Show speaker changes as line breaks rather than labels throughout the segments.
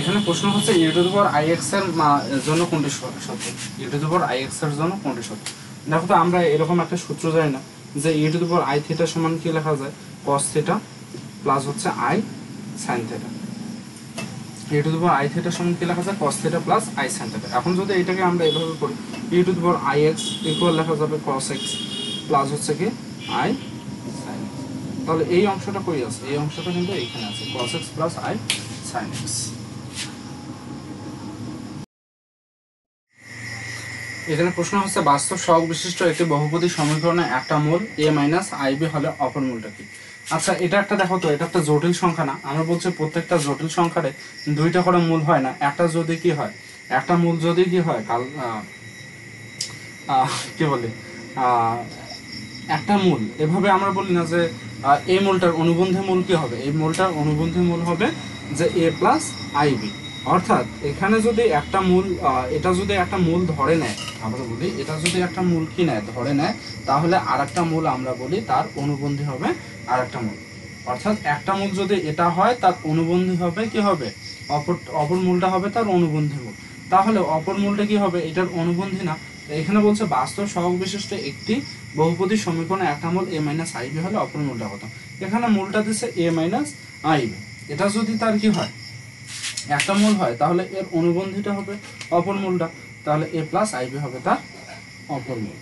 এখানে প্রশ্ন হচ্ছে e two the power ix এর জন্য কোনটি সত্য, e two the power ix এর জন্য কোনটি সত্য। দেখো তো আমরা এরকম একটা সূত্র জানি না যে e two the power i theta সমান কি লেখা যায়, cos থিটা প্লাস হচ্ছে i sin theta. e two the power i theta সমান কি লেখা যায়, cos theta plus i sin theta. এখন যদি এটাকে আমরা এভাবে করি e two the power ix equal লেখা যাবে cos x প্লাস হচ্ছে কি i sin x। তাহলে এই অংশটা কই আছে, এই অংশটা কিন্তু এখানে আছে, cos x plus i sin x। এখানে প্রশ্ন হচ্ছে বাস্তব সহগ বিশিষ্ট একটি বহুপদী সমীকরণে একটা মূল a মাইনাস ib হলে অপর মূলটা কি। আচ্ছা এটা একটা দেখো তো, এটা একটা জটিল সংখ্যা না, আমরা বলছি প্রত্যেকটা জটিল সংখ্যারে দুইটা করে মূল হয় না, একটা যদি কি হয়, একটা মূল যদি কি হয় কি বলে একটা মূল, এভাবে আমরা বলি না যে এই মূলটার অনুবন্ধী মূল কি হবে, এই মূলটার অনুবন্ধী মূল হবে যে a প্লাস ib। অর্থাৎ এখানে যদি একটা মূল এটা যদি একটা মূল ধরে নেয়, আমরা বলি এটা যদি একটা মূল কি নেয় ধরে নেয়, তাহলে আরেকটা মূল আমরা বলি তার অনুবন্ধী হবে আরেকটা মূল। অর্থাৎ একটা মূল যদি এটা হয় তার অনুবন্ধী হবে কি হবে, অপর মূলটা হবে তার অনুবন্ধী মূল। তাহলে অপর মূলটা কি হবে, এটার অনুবন্ধী না। এখানে বলছে বাস্তব সহগ বিশিষ্ট একটি বহুপদী সমীকরণে একটা মূল a মাইনাস ib হলে অপর মূলটা কত। এখানে মূলটা দিচ্ছে a মাইনাস ib, এটা যদি তার কি হয় একটা মূল হয় তাহলে এর অনুবন্ধীটা হবে অপর মূলটা, তাহলে a প্লাস ib হবে তার অপর মূল।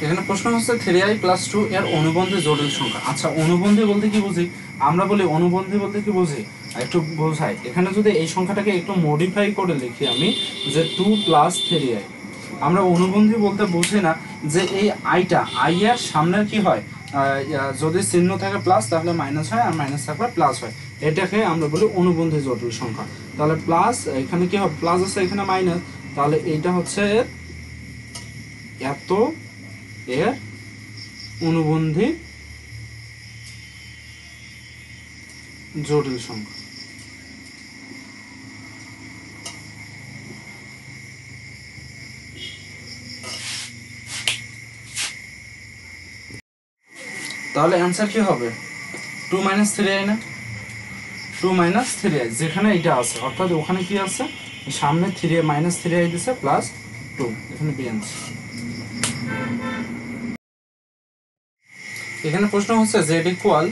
এখানে প্রশ্ন হচ্ছে 3i প্লাস 2 এর অনুবন্ধী জটিল সংখ্যা। আচ্ছা অনুবন্ধী বলতে কি বুঝি, আমরা বলি অনুবন্ধী বলতে কি বুঝি একটু বোঝাই। এখানে যদি এই সংখ্যাটাকে একটু মডিফাই করে লিখি আমি যে 2 প্লাস 3i, আমরা অনুবন্ধী বলতে বুঝি না যে এই আইটা আই এর সামনের কি হয়, যদি চিহ্ন থাকে প্লাস তাহলে মাইনাস হয়, আর মাইনাস থাকলে প্লাস হয়, এটাকে আমরা বলি অনুবন্ধী জটিল সংখ্যা। তাহলে প্লাস এখানে কি হবে, প্লাস আছে এখানে মাইনাস, তাহলে এইটা হচ্ছে এত এর অনুবন্ধী জটিল সংখ্যা। তাহলে অ্যান্সার কি হবে 2 মাইনাস 3i না, 2 মাইনাস 3i যেখানে এটা আছে, অর্থাৎ ওখানে কি আছে সামনে 3 মাইনাস 3i দিছে প্লাস 2, এখানে বি অ্যান্সার। এখানে প্রশ্ন হচ্ছে z equal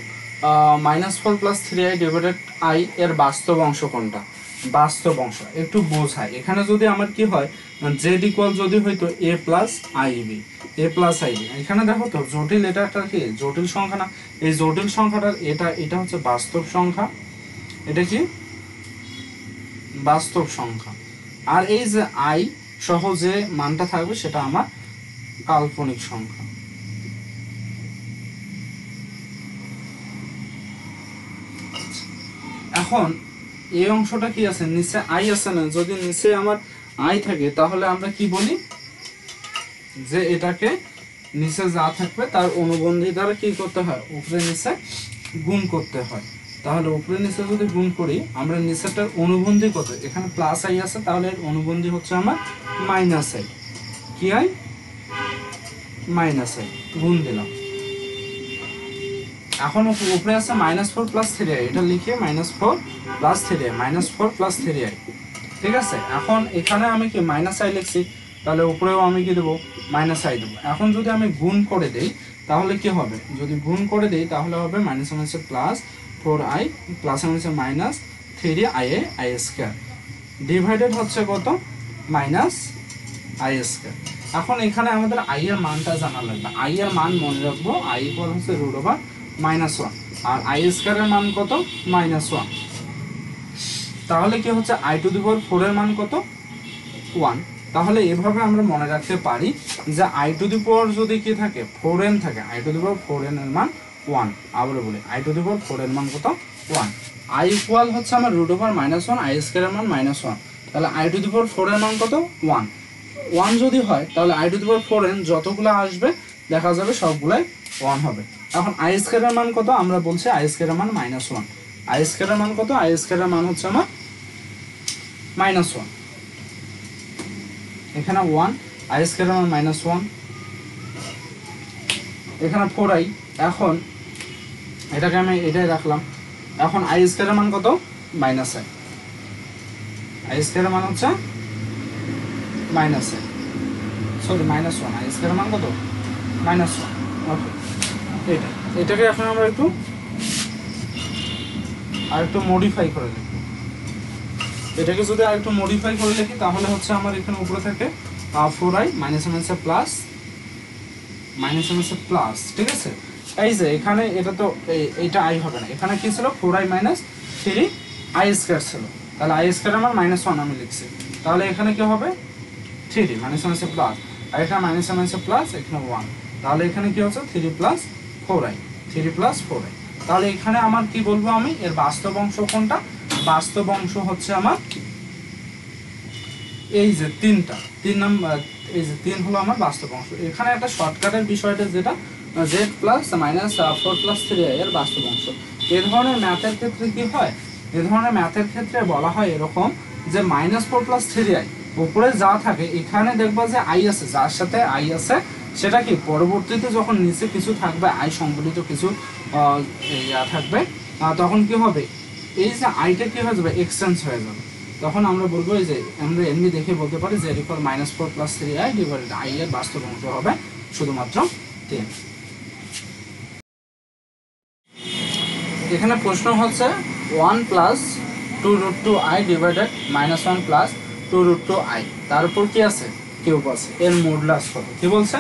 -4 plus 3i divided i এর বাস্তব অংশ কোনটা। বাস্তব অংশ একটু বোঝায়, এখানে যদি আমার কি হয় z ইকুয়াল যদি হইতো a plus ib, a plus ib, এখানে দেখো তো জটিল, এটা একটা কি জটিল সংখ্যা না, এই জটিল সংখ্যাটার এটা হচ্ছে বাস্তব সংখ্যা, এটা কি বাস্তব সংখ্যা, আর এই যে i সহ যে মানটা থাকবে সেটা আমার কাল্পনিক সংখ্যা। এখন এই অংশটা কি আছে, নিচে আই আছে না, যদি নিচে আমার আই থাকে তাহলে আমরা কি বলি যে এটাকে নিচে যা থাকবে তার অনুবন্ধী দ্বারা কি করতে হয়, উপরে নিচে গুণ করতে হয়। তাহলে উপরে নিচে যদি গুণ করি, আমরা নিচেটার অনুবন্ধী কত, এখানে প্লাস আই আছে, তাহলে এর অনুবন্ধী হচ্ছে আমার মাইনাস আই, কি আই মাইনাস আই, গুণ দিলাম। এখন উপরে আছে -4 প্লাস 3i, এটা লিখে -4 প্লাস 3i, -4 প্লাস 3i, ঠিক আছে। এখন এখানে আমি কি মাইনাস আই লিখছি, তাহলে উপরেও আমি কি দেবো মাইনাস আই দেবো। এখন যদি আমি গুণ করে দেই তাহলে কি হবে, যদি গুণ করে দেই তাহলে হবে মাইনাস মাইনাসে প্লাস 4i প্লাস মাইনাসে minus 3ia i square divided হচ্ছে কত মাইনাস আই স্কয়ার। এখন এখানে আমাদের আই এর মানটা জানা লাগবে, আই এর মান মনে রাখবো, আই ইকুয়াল হচ্ছে √1, আর আই স্কয়ারের মান কত -1, তাহলে কি হচ্ছে i টু দি পাওয়ার 4 এর মান কত 1। তাহলে এভাবে আমরা মনে রাখতে পারি যে i টু দি পাওয়ার যদি কি থাকে 4n থাকে, i to the power 4n এর মান 1। আবার বলি i টু দি পাওয়ার 4 এর মান কত 1, i ইকুয়াল হচ্ছে আমার √1 i স্কয়ারের মান -1, তাহলে i টু দি পাওয়ার 4 এর মান কত 1 যদি হয় তাহলে i to the power 4n যতগুলো আসবে দেখা যাবে সবগুলাই 1 হবে। এখন i স্কয়ারের মান কত, আমরা বলছি i স্কয়ারের মান -1, i স্কয়ারের মান কত, i স্কয়ারের মান হচ্ছে আমার -1, এখানে 1, i স্কয়ারের মান -1, এখানে 4i। এখন এটাকে আমি এটাই রাখলাম। এখন আই স্কয়ারের মান কত? Minus I. আই স্কয়ারের মান হচ্ছে minus I, sorry minus one. I স্কয়ারের মান কত? Minus one. ওকে, এটাকে এখন আমরা আরেকটু মডিফাই করে লিখি। এটাকে যদি আরেকটু মডিফাই করে লিখি তাহলে হচ্ছে আমার এখানে উপরে থাকে 4i মাইনাস মাইনাসে প্লাস মাইনাস মাইনাসে প্লাস, ঠিক আছে। এই যে এখানে এটা তো এইটা আই হবে না, এখানে কি ছিল 4i মাইনাস 3i স্কয়ার ছিল, তাহলে আই স্কয়ার আমার মাইনাস ওয়ান আমি লিখছি, তাহলে এখানে কি হবে 3 মাইনাস মাইনাসে প্লাস, আর এখানে মাইনাস মাইনাসে প্লাস, এখানে 1, তাহলে এখানে কি হচ্ছে 3 প্লাস 4i, 3 প্লাস 4i। তাহলে এখানে আমার কি বলবো আমি, এর বাস্তব অংশ কোনটা? বাস্তব অংশ হচ্ছে আমার এই যে 3 নাম্বার, এই যে 3 হলো আমার বাস্তব অংশ। এখানে একটা শর্টকাটের বিষয়টা যেটা z plus minus 4 plus 3i এর বাস্তব অংশ। এই ধরনের ম্যাথের ক্ষেত্রে কি হয়, এই ধরনের ম্যাথের ক্ষেত্রে বলা হয় এরকম যে -4 প্লাস 3i উপরে যা থাকে এখানে দেখবা যে i আছে, যার সাথে i আছে সেটা কি পরবর্তীতে যখন নিচে কিছু থাকবে i সংবলিত কিছু থাকবে, তখন কি হবে এই যে আইটা কি হয়ে যাবে এক্সচেঞ্জ হয়ে যাবে, তখন আমরা বলবো যে আমরা এমনি দেখে বলতে পারি যে equal -4 plus 3i divided i এর বাস্তব অংশ হবে শুধুমাত্র 3। এখানে প্রশ্ন হচ্ছে 1 plus 2√2i divided -1 plus 2√2i, তার উপর কি আছে কিউব আছে, এর মডুলাস কত? কি বলছে?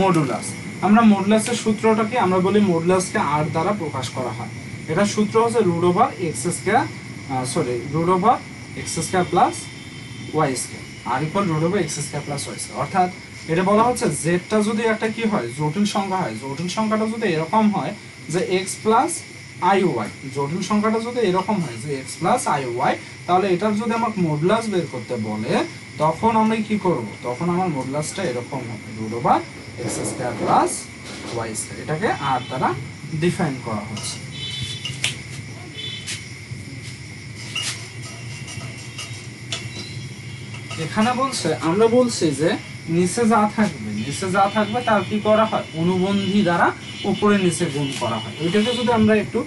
মডুলাস। আমরা মডুলাসের সূত্রটা কি, আমরা বলি মডুলাসকে r দ্বারা প্রকাশ করা হয়। এটা সূত্র হচ্ছে √x² plus y square, r equal √x² plus y square. অর্থাৎ এটা বলা হচ্ছে জেডটা যদি একটা কি হয় জটিল সংখ্যা হয়, জটিল সংখ্যাটা যদি এরকম হয় যে x প্লাস iy, জটিল সংখ্যাটা যদি এরকম হয় যে x প্লাস iy, তাহলে এটার যদি আমাকে মডুলাস বের করতে বলে তখন আমরা কি করব, তখন আমার মডুলাসটা এরকম হবে √x² প্লাস y স্কয়ার। এটাকে r দ্বারা ডিফাইন করা হচ্ছে। এখানে বলছে, আমরা বলছি যে নিচে যা থাকবে তার কি করা হয়, অনুবন্ধী দ্বারা উপরে নিচে গুণ করা হয়। ওইটাকে যদি আমরা একটু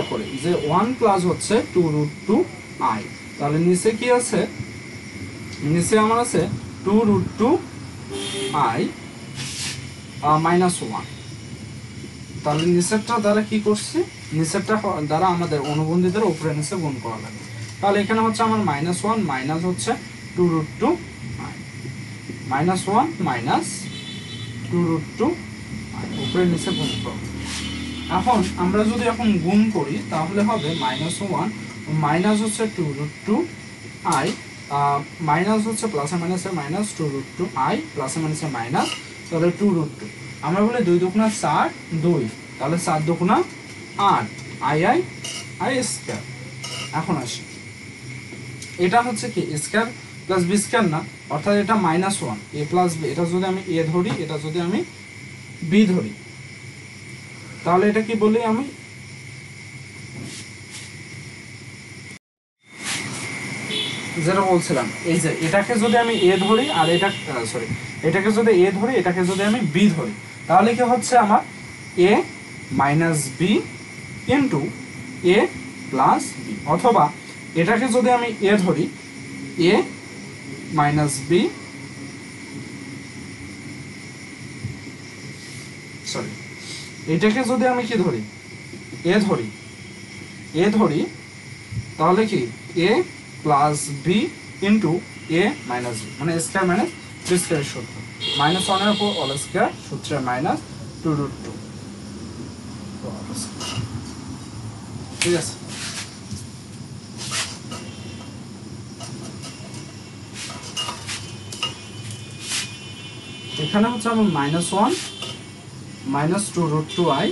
করি যে 1 প্লাস হচ্ছে 2√2i, তাহলে নিচে কি আছে, নিচে আমার আছে 2√2i মাইনাস 1, তাহলে নিচেরটা দ্বারা কি করছি, নিচেরটা দ্বারা আমাদের অনুবন্ধী দ্বারা উপরে নিচে গুণ করা লাগে। তাহলে এখানে হচ্ছে আমার -1 মাইনাস হচ্ছে 2√2i, -1 মাইনাস 2√2i উপরে নিচে গুণ করব। এখন আমরা যদি এখন গুণ করি তাহলে হবে -1 মাইনাস হচ্ছে 2√2i, মাইনাস হচ্ছে প্লাসে মাইনাসে মাইনাস 2√2i প্লাসে মাইনাসে মাইনাস, তাহলে 2√2, আমরা বলি 2 দুগুণা 4, 2, তাহলে 4 দুগুণা 8, i স্কয়ার। এখন আসি, এটা হচ্ছে কি স্কয়ার প্লাস বি স্কয়ার না, অর্থাৎ এটা -1 a প্লাস বি, এটা যদি আমি a ধরি, এটা যদি আমি b ধরি, তাহলে এটা কি বলি আমি, যেটা বলছিলাম এই যে এটাকে যদি আমি a ধরি আর এটা এটাকে যদি a ধরি, এটাকে যদি আমি b ধরি, তাহলে কি হচ্ছে আমার a minus b into a plus b, অথবা এটাকে যদি আমি a ধরি a মাইনাস b, এটাকে যদি আমি কি ধরি a ধরি, তাহলে কি a plus b into a minus b, মানে স্কয়ার মাইনাস বি স্কয়ার সূত্র, -1 এর উপর অল স্কয়ার সূত্রে মাইনাস 2√2, ঠিক আছে। এখানে হচ্ছে আমার -1 মাইনাস 2√2i,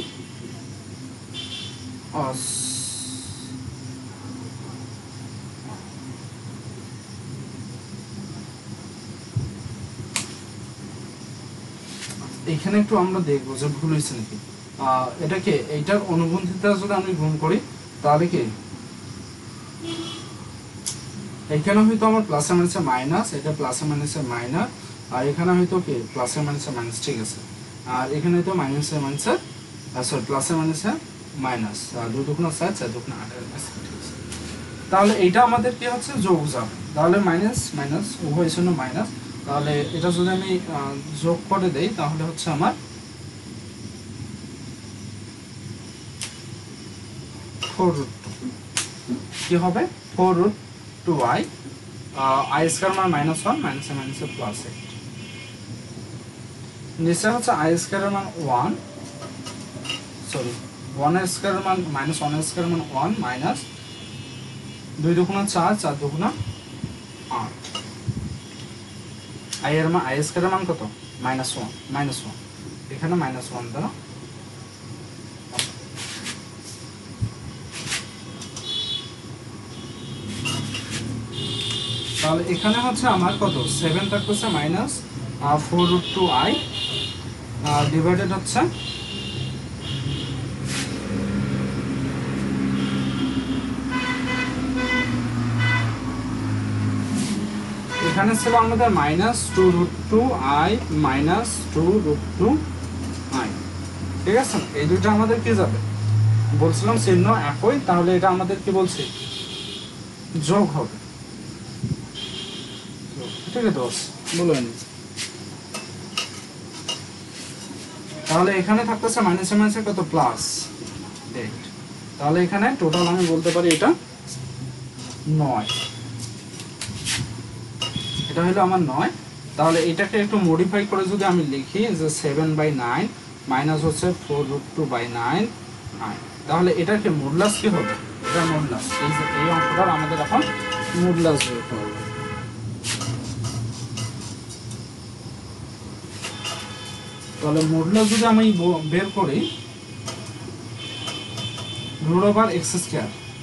এখানে একটু আমরা দেখবো যে ভুল হয়েছে নাকি। এটাকে এইটার অনুবন্ধিতা যদি আমি গুণ করি তাহলে কি এখানে হয়তো আমার প্লাসে মাইনাসে মাইনাস, এটা প্লাসে মাইনাসে মাইনাস, আর এখানে হয়তো কি প্লাসে মাইনাসে মাইনাস, ঠিক আছে, আর এখানে হয়তো মাইনাসে মাইনাসে প্লাসে মাইনাসে মাইনাস 2 দুগুণা 4 4 দুগুণা 8 তাহলে এইটা আমাদের কি হচ্ছে যোগ যাবে, তাহলে মাইনাস মাইনাস উভয় শূন্য মাইনাস, তাহলে এটা যদি আমি যোগ করে দেই তাহলে হচ্ছে আমার 4√2 কি হবে 4√2i i স্কয়ার মান -1 মাইনাসে মাইনাসে প্লাস 8 নিচে হচ্ছে i স্কয়ারের মান 1 সরি 1 এর স্কয়ারের মান -1 এর স্কয়ারের মান 1 মাইনাস 2 দুগুণা 4 4 দুগুণা 8 i এর মান i স্কয়ারের মান কত -1 এখানে -1 দ্বারা তাহলে এখানে হচ্ছে আমার কত 7 থাকতেছে -4√2i ডিভাইডেড হচ্ছে এখানে ছিল আমাদের -2√2i -2√2i, ঠিক আছে। এই দুটো আমাদের কি যাবে বলছিলাম চিহ্ন একই, তাহলে এটা আমাদের কি বলছে যোগ হবে, ঠিক আছে দোষ বলেন। তাহলে এখানে থাকতেছে মাইনাসে মাইনাসে কত প্লাস 8, তাহলে এখানে টোটাল আমি বলতে পারি এটা 9, এটা হলো আমার 9। তাহলে এটাকে একটু মডিফাই করে যদি আমি লিখি যে 7/9 মাইনাস হচ্ছে 4√2/9, তাহলে এটাকে মডুলাস কি হবে, এটা মডুলাস এই যে এই অঙ্কটার আমাদের এখন মডুলাস বের করতে হবে। তাহলে মডুলাস যদি আমি বের করি √x²,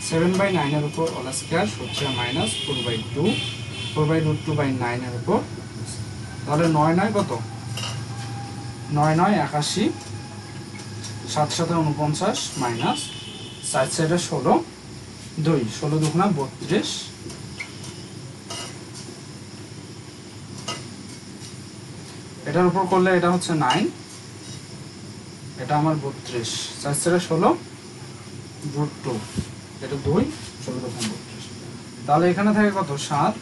7/9 এর উপর হোল স্কয়ার হচ্ছে -4/2 4√2/9 এর উপর, তাহলে 9 9 কত 9 9 81, 7 7 49 মাইনাস 4 4 16 2 16 দুগুণা 32, এটার উপর করলে এটা হচ্ছে 9, এটা আমার 32, 4 4 16 √2, এটা 2 16 দুগুণা 32, তাহলে এখানে থাকে কত 7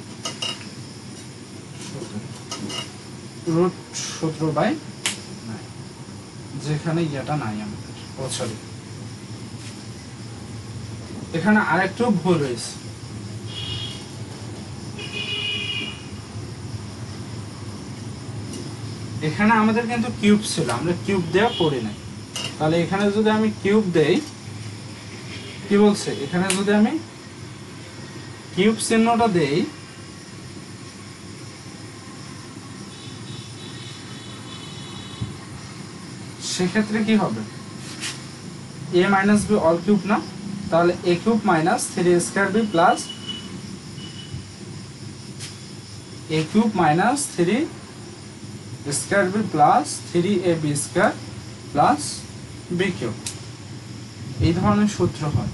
√17/9, যেখানে এটা নাই আমাদের, ও সরি এখানে আরেকটু ভুল হয়েছে, এখানে আমাদের কিন্তু কিউব ছিল, আমরা কিউব দেওয়া পড়ি নাই। তাহলে এখানে যদি আমি কিউব দেই কি বলছে, এখানে যদি আমি কিউব চিহ্নটা দেই সেক্ষেত্রে কি হবে a minus b whole cube না, তাহলে a cube minus 3a² b প্লাস a cube minus 3a² b plus 3ab² plus b cube, এই ধরনের সূত্র হয়।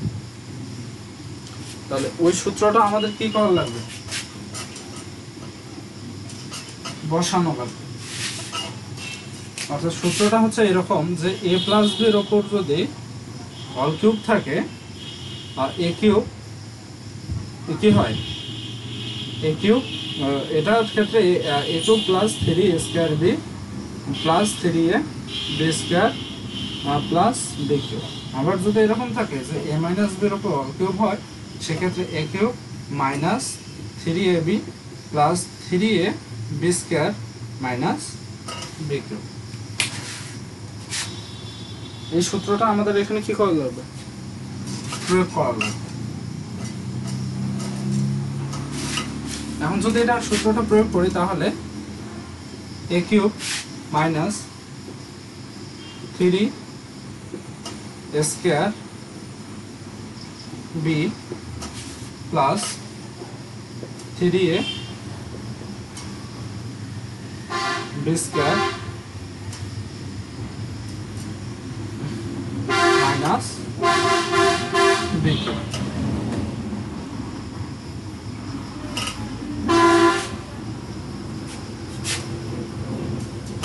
তাহলে ওই সূত্রটা আমাদের কি করা লাগবে, বসানো লাগবে। অর্থাৎ সূত্রটা হচ্ছে এরকম যে a প্লাস b এর উপর যদি অল কিউব থাকে আর a কিউব কি হয় a কিউব, এটার ক্ষেত্রে a cube plus 3a² b plus 3ab² plus b cube. আবার যদি এরকম থাকে যে a মাইনাস b এর উপর অল কিউব হয় সেক্ষেত্রে a cube minus 3ab plus 3ab² minus b cube. এই সূত্রটা আমাদের এখানে কি করা লাগবে, প্রয়োগ করা লাগবে। এখন যদি এটা সূত্রটা প্রয়োগ করি তাহলে a cube minus 3a² b plus 3ab² minus b cube.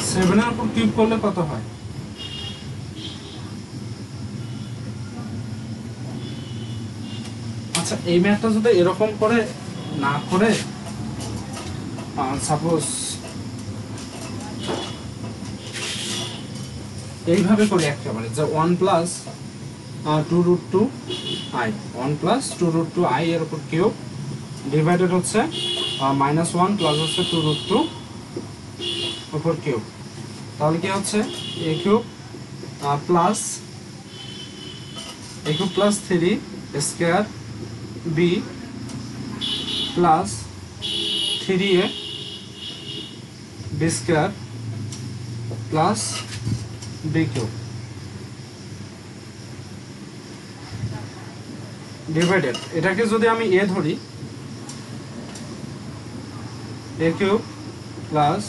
সেভেনের উপর কিউব করলে কত হয়, আচ্ছা এই ম্যাথটা যদি এরকম করে না করে সাপোজ এইভাবে করি একেবারে, যে 1 প্লাস 2√2 i, 1 প্লাস 2√2 i এর উপর কিউব ডিভাইডেড হচ্ছে -1 প্লাস হচ্ছে 2√2 উপর কিউব। তাহলে কি হচ্ছে a cube plus 3 square b plus 3a b square plus b cube divided, এটাকে যদি আমি a ধরি, a কিউব প্লাস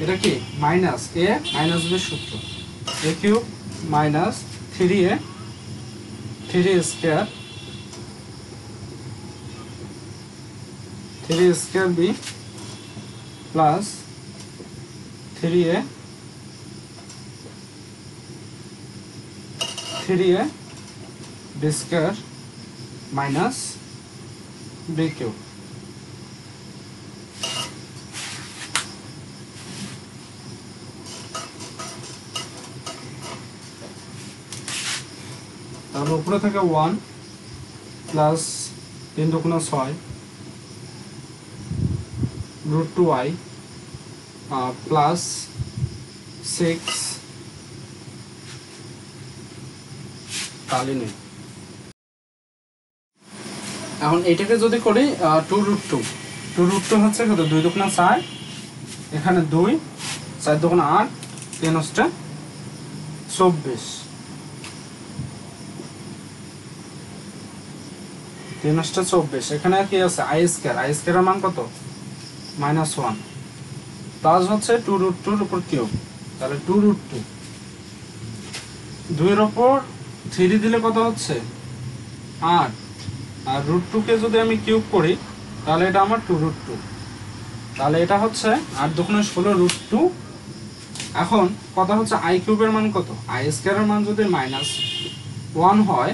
এটা কি মাইনাস a মাইনাস b সূত্র, a cube minus 3a 3 square b plus 3a 3a b square minus b cube. তাহলে উপরে থেকে 1 প্লাস 3 দুগুণা 6 √2i প্লাস 6 কালি নেই। এখন এটাকে যদি করি 2√2 হচ্ছে কত, 2 দুগুণা 4, এখানে 2, 4 দুগুণা 8, 3 হচ্ছে 24, 3 হচ্ছে 24। এখানে কি আছে i স্কয়ার এর মান কত -1 প্লাস হচ্ছে 2√2 এর উপর কিউব, তাহলে 2√2 2 এর উপর 3 দিলে কত হচ্ছে 8, আর √2 কে যদি আমি কিউব করি তাহলে এটা আমার 2√2, তাহলে এটা হচ্ছে 8 দুগুণে 16 √2। এখন কথা হচ্ছে i কিউবের মান কত, i স্কয়ারের মান যদি -1 হয়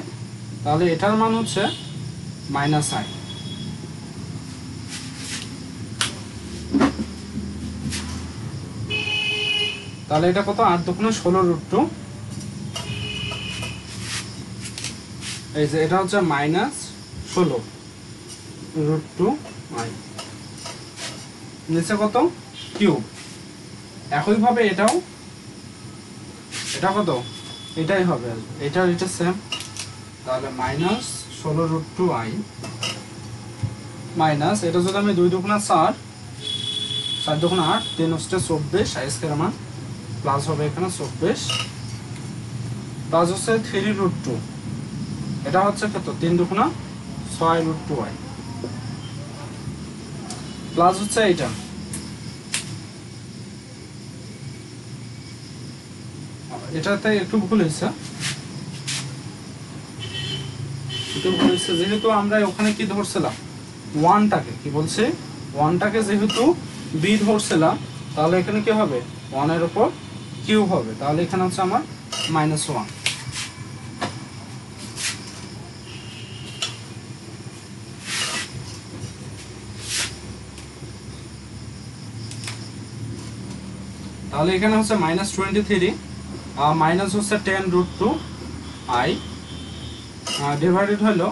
তাহলে এটার মান হচ্ছে -i। তাহলে এটা কত, 8 দুগুণে 16 √2, এই যে এটা হচ্ছে -16 √2i, নিচে কত কিউব। একইভাবে এটা কত, এটাই হবে, এটা সেম, তাহলে -16 √2i মাইনাস এটা যদি আমি 2 দুগুণা 4, 4 দুগুণা 8, 3 হচ্ছে 24, i স্কয়ার মান প্লাস হবে এখানে 24 প্লাস হচ্ছে 3√2, এটা হচ্ছে কত, 3 দুগুণা 6 √2i প্লাস হচ্ছে এইটা, এটাতে একটু ভুল হয়েছে, যেহেতু আমরা ওখানে কি ধরছিলাম 1টাকে, কি বলছে 1টাকে যেহেতু b ধরছিলাম, তাহলে এখানে কি হবে 1 এর উপর কিউব হবে, তাহলে এখানে হচ্ছে আমার -1। তাহলে এখানে হচ্ছে -23 মাইনাস হচ্ছে 10√2i ডিভাইডেড হলো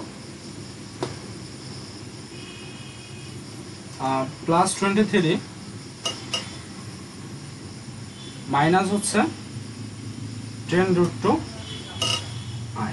+23 মাইনাস হচ্ছে 10√2i।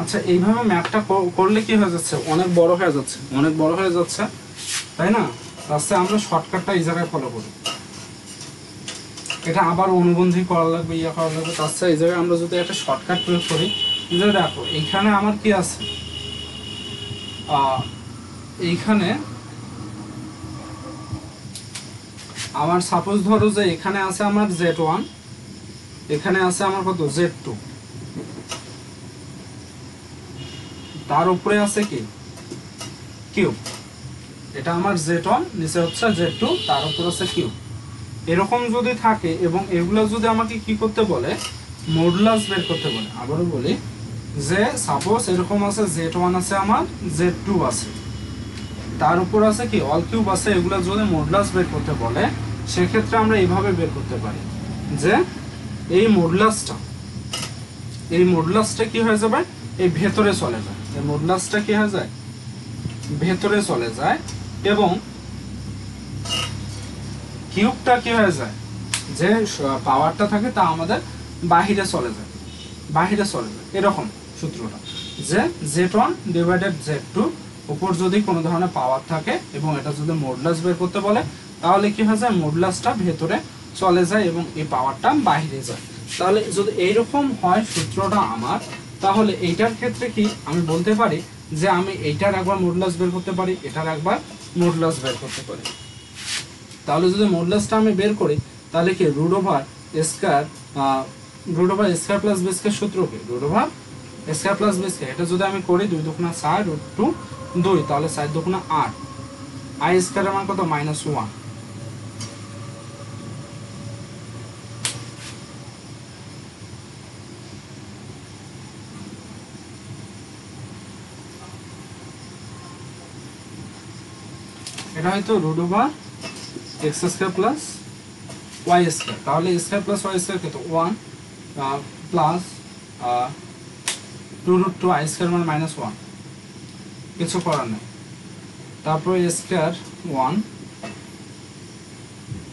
আচ্ছা এইভাবে ম্যাপটা করলে কি হয়ে যাচ্ছে, অনেক বড় হয়ে যাচ্ছে, তাই না? আস্তে আমরা শর্টকাটটা এই জায়গায় ফলো করি, এটা আবার অনুবন্ধী করা লাগবে, করা লাগবে, তার চেয়ে এই জায়গায় আমরা যদি একটা শর্টকাট প্রয়োগ করি যে দেখো এইখানে আমার কি আছে, এইখানে আমার সাপোজ ধরো যে এখানে আছে আমার z1, এখানে আছে আমার কত z2, তার উপরে আছে কি কিউব, এটা আমার z1 নিচে হচ্ছে z2 তার উপর আছে কিউব। এরকম যদি থাকে এবং এগুলো যদি আমাকে কি করতে বলে মডুলাস বের করতে বলে, আবারও বলি যে সাপোজ এরকম আছে z1 আছে আমার z2 আছে তার উপর আছে কি অল কিউব আছে, এগুলো যদি মডুলাস বের করতে বলে সেক্ষেত্রে আমরা এইভাবে বের করতে পারি যে এই মডুলাসটা কি হয়ে যাবে এই ভেতরে চলে যায়, এই মডুলাসটা কি হয়ে যায় ভেতরে চলে যায় এবং কিউবটা কি হয়ে যায় যে পাওয়ারটা থাকে তা আমাদের বাহিরে চলে যায়, এরকম সূত্রটা যে z1 ডিভাইডেড z2 উপর যদি কোনো ধরনের পাওয়ার থাকে এবং এটা যদি মডুলাস বের করতে বলে তাহলে কি হয়ে যায় মডুলাসটা ভেতরে চলে যায় এবং এই পাওয়ারটা বাহিরে যায়। তাহলে যদি এইরকম হয় সূত্রটা আমার, তাহলে এইটার ক্ষেত্রে কি আমি বলতে পারি যে আমি এইটার একবার মডুলাস বের করতে পারি, এটার একবার মডুলাস বের করতে পারি। তাহলে যদি মডুলাসটা আমি বের করি তাহলে কি root over square plus B square সূত্র কি root over square plus B square, এটা যদি আমি করি 2 দুগুণা 4 রুট 2 তাহলে 4 দুগুণা 8, আই স্কয়ারের মান কত -1। এটা হয়তো root over x square plus Y square, তাহলে স্কয়ার প্লাস ওয়াই স্কয়ার কত 1 প্লাস 2 রুট 2 আই স্কয়ার মানে -1, কিছু করার নেই। তারপর A square 1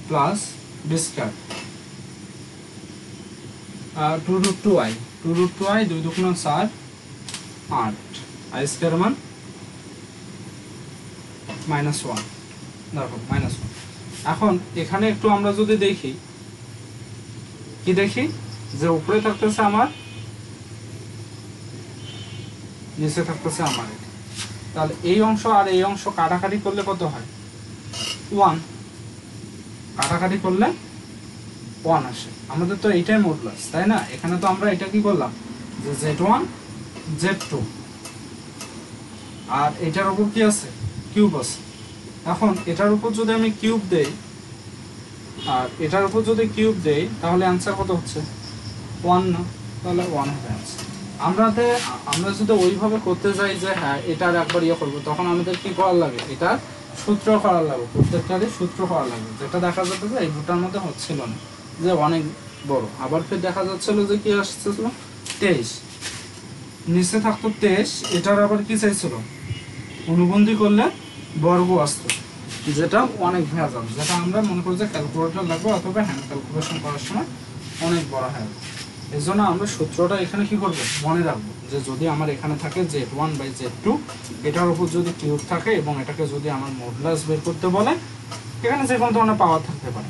plus B square 2 root 2 I 2 দুগুণ 4 8 আই স্কয়ার মান -1, দেখো -1। এখন এখানে একটু আমরা যদি দেখি কি দেখি যে উপরে থাকতেছে আমার নিচে থাকতেছে আমার, তাহলে এই অংশ আর এই অংশ কাটাকাটি করলে কত হয় 1, কাটাকাটি করলে 1 আসে। আমাদের তো এইটাই মডুলাস তাই না, এখানে তো আমরা এটা কি করলাম যে z1 z2 আর এটার উপর কি আছে কিউব আছে। এখন এটার উপর যদি আমি কিউব দেই আর এটার উপর যদি কিউব দেই তাহলে অ্যান্সার কত হচ্ছে 1 না, তাহলে 1 হবে অ্যান্সার। আমরা যদি ওইভাবে করতে যাই যে হ্যাঁ এটার একবার ইয়ে করবো তখন আমাদের কি করার লাগে এটার সূত্র করার লাগবে, প্রত্যেকটারই সূত্র করার লাগবে, যেটা দেখা যাচ্ছে যে এই দুটার মধ্যে হচ্ছিল না যে অনেক বড়। আবার ফের দেখা যাচ্ছিল যে কি আসছিল 23 নিচে থাকতো 23, এটার আবার কি চাইছিল অনুবন্ধী করলে বর্গ আসতো, যেটা অনেক ভেজাল, যেটা আমরা মনে করি যে ক্যালকুলেটর লাগবে অথবা হ্যান্ড ক্যালকুলেশন করার সময় অনেক বড় হয়ে যাবে। এই জন্য আমরা সূত্রটা এখানে কি করবো মনে রাখবো যে যদি আমার এখানে থাকে z1/z2, এটার উপর যদি কিউব থাকে এবং এটাকে যদি আমার মডুলাস বের করতে বলে এখানে যে কোনো ধরনের পাওয়ার থাকতে পারে,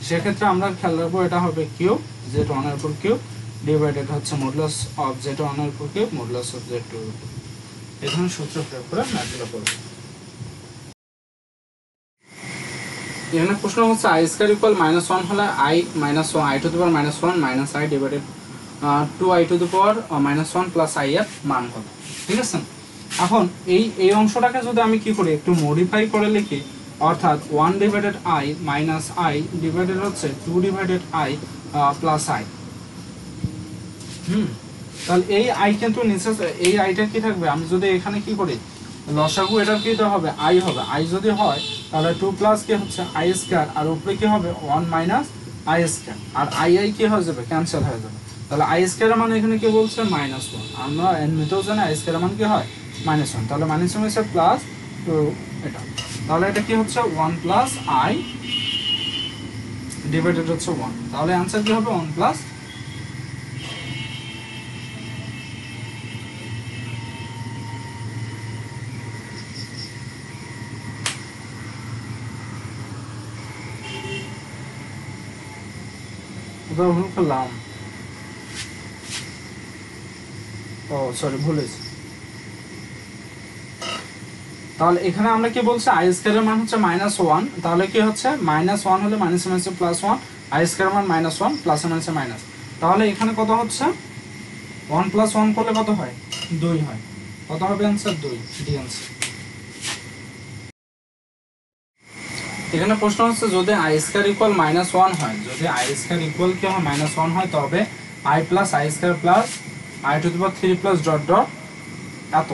সেক্ষেত্রে আমরা খেয়াল রাখবো এটা হবে কিউব z1 এর উপর কিউব ডিভাইডেড হচ্ছে মডুলাস অফ z1 এর উপর কিউব মডুলাস অফ z2 এর উপর। এখানে সূত্র প্রয়োগ করে ম্যাথগুলো করবো। এখানে প্রশ্ন হচ্ছে আই স্কয়ার ইকুয়াল -1 হলে I -1 I to the power -1 minus I divided 2i two the power -1 plus I এর মান কত, ঠিক আছে। এখন এই অংশটাকে যদি আমি কি করি একটু মডিফাই করে লিখি, অর্থাৎ 1 divided I minus I divided হচ্ছে 2 ডিভাইডেড আই প্লাস আই। তাহলে এই আই কিন্তু নিচে এই আইটা কি থাকবে, আমি যদি এখানে কি করি লসাগু এটার কি হবে আই হবে, আই যদি হয় তাহলে 2 প্লাস কি হচ্ছে আই স্কয়ার আর উপরে কি হবে 1 মাইনাস আই স্কয়ার আর আই কি হয়ে যাবে ক্যান্সেল হয়ে যাবে, তাহলে আই স্কয়ার মানে এখানে কি বলছে -1, আমরা এমনিতেও জানি আই স্কয়ার মানে কি হয় -1, তাহলে -1 হচ্ছে প্লাস এটা, তাহলে এটা কি হচ্ছে 1 প্লাস আই ডিভাইডেড হচ্ছে 1, তাহলে অ্যান্সার কি হবে 1 প্লাস ভুল করলাম ও সরি ভুল হয়েছে। তাহলে এখানে আমরা কি বলছি আই স্কয়ারের মান হচ্ছে -1, তাহলে কি হচ্ছে -1 হলে মাইনাস মাইনাসে +1, আই স্কয়ারের মান -1 প্লাসে মাইনাসে মাইনাস, তাহলে এখানে কত হচ্ছে 1 + 1 করলে কত হয় 2 হয়, কত হবে आंसर 2, ডি आंसर। এখানে প্রশ্ন হচ্ছে যদি আই স্কয়ার ইকুয়াল -1 হয়, যদি আই স্কয়ার ইকুয়াল কি হয় -1 হয়, তবে I plus I square plus I to the power 3 plus dot dot এত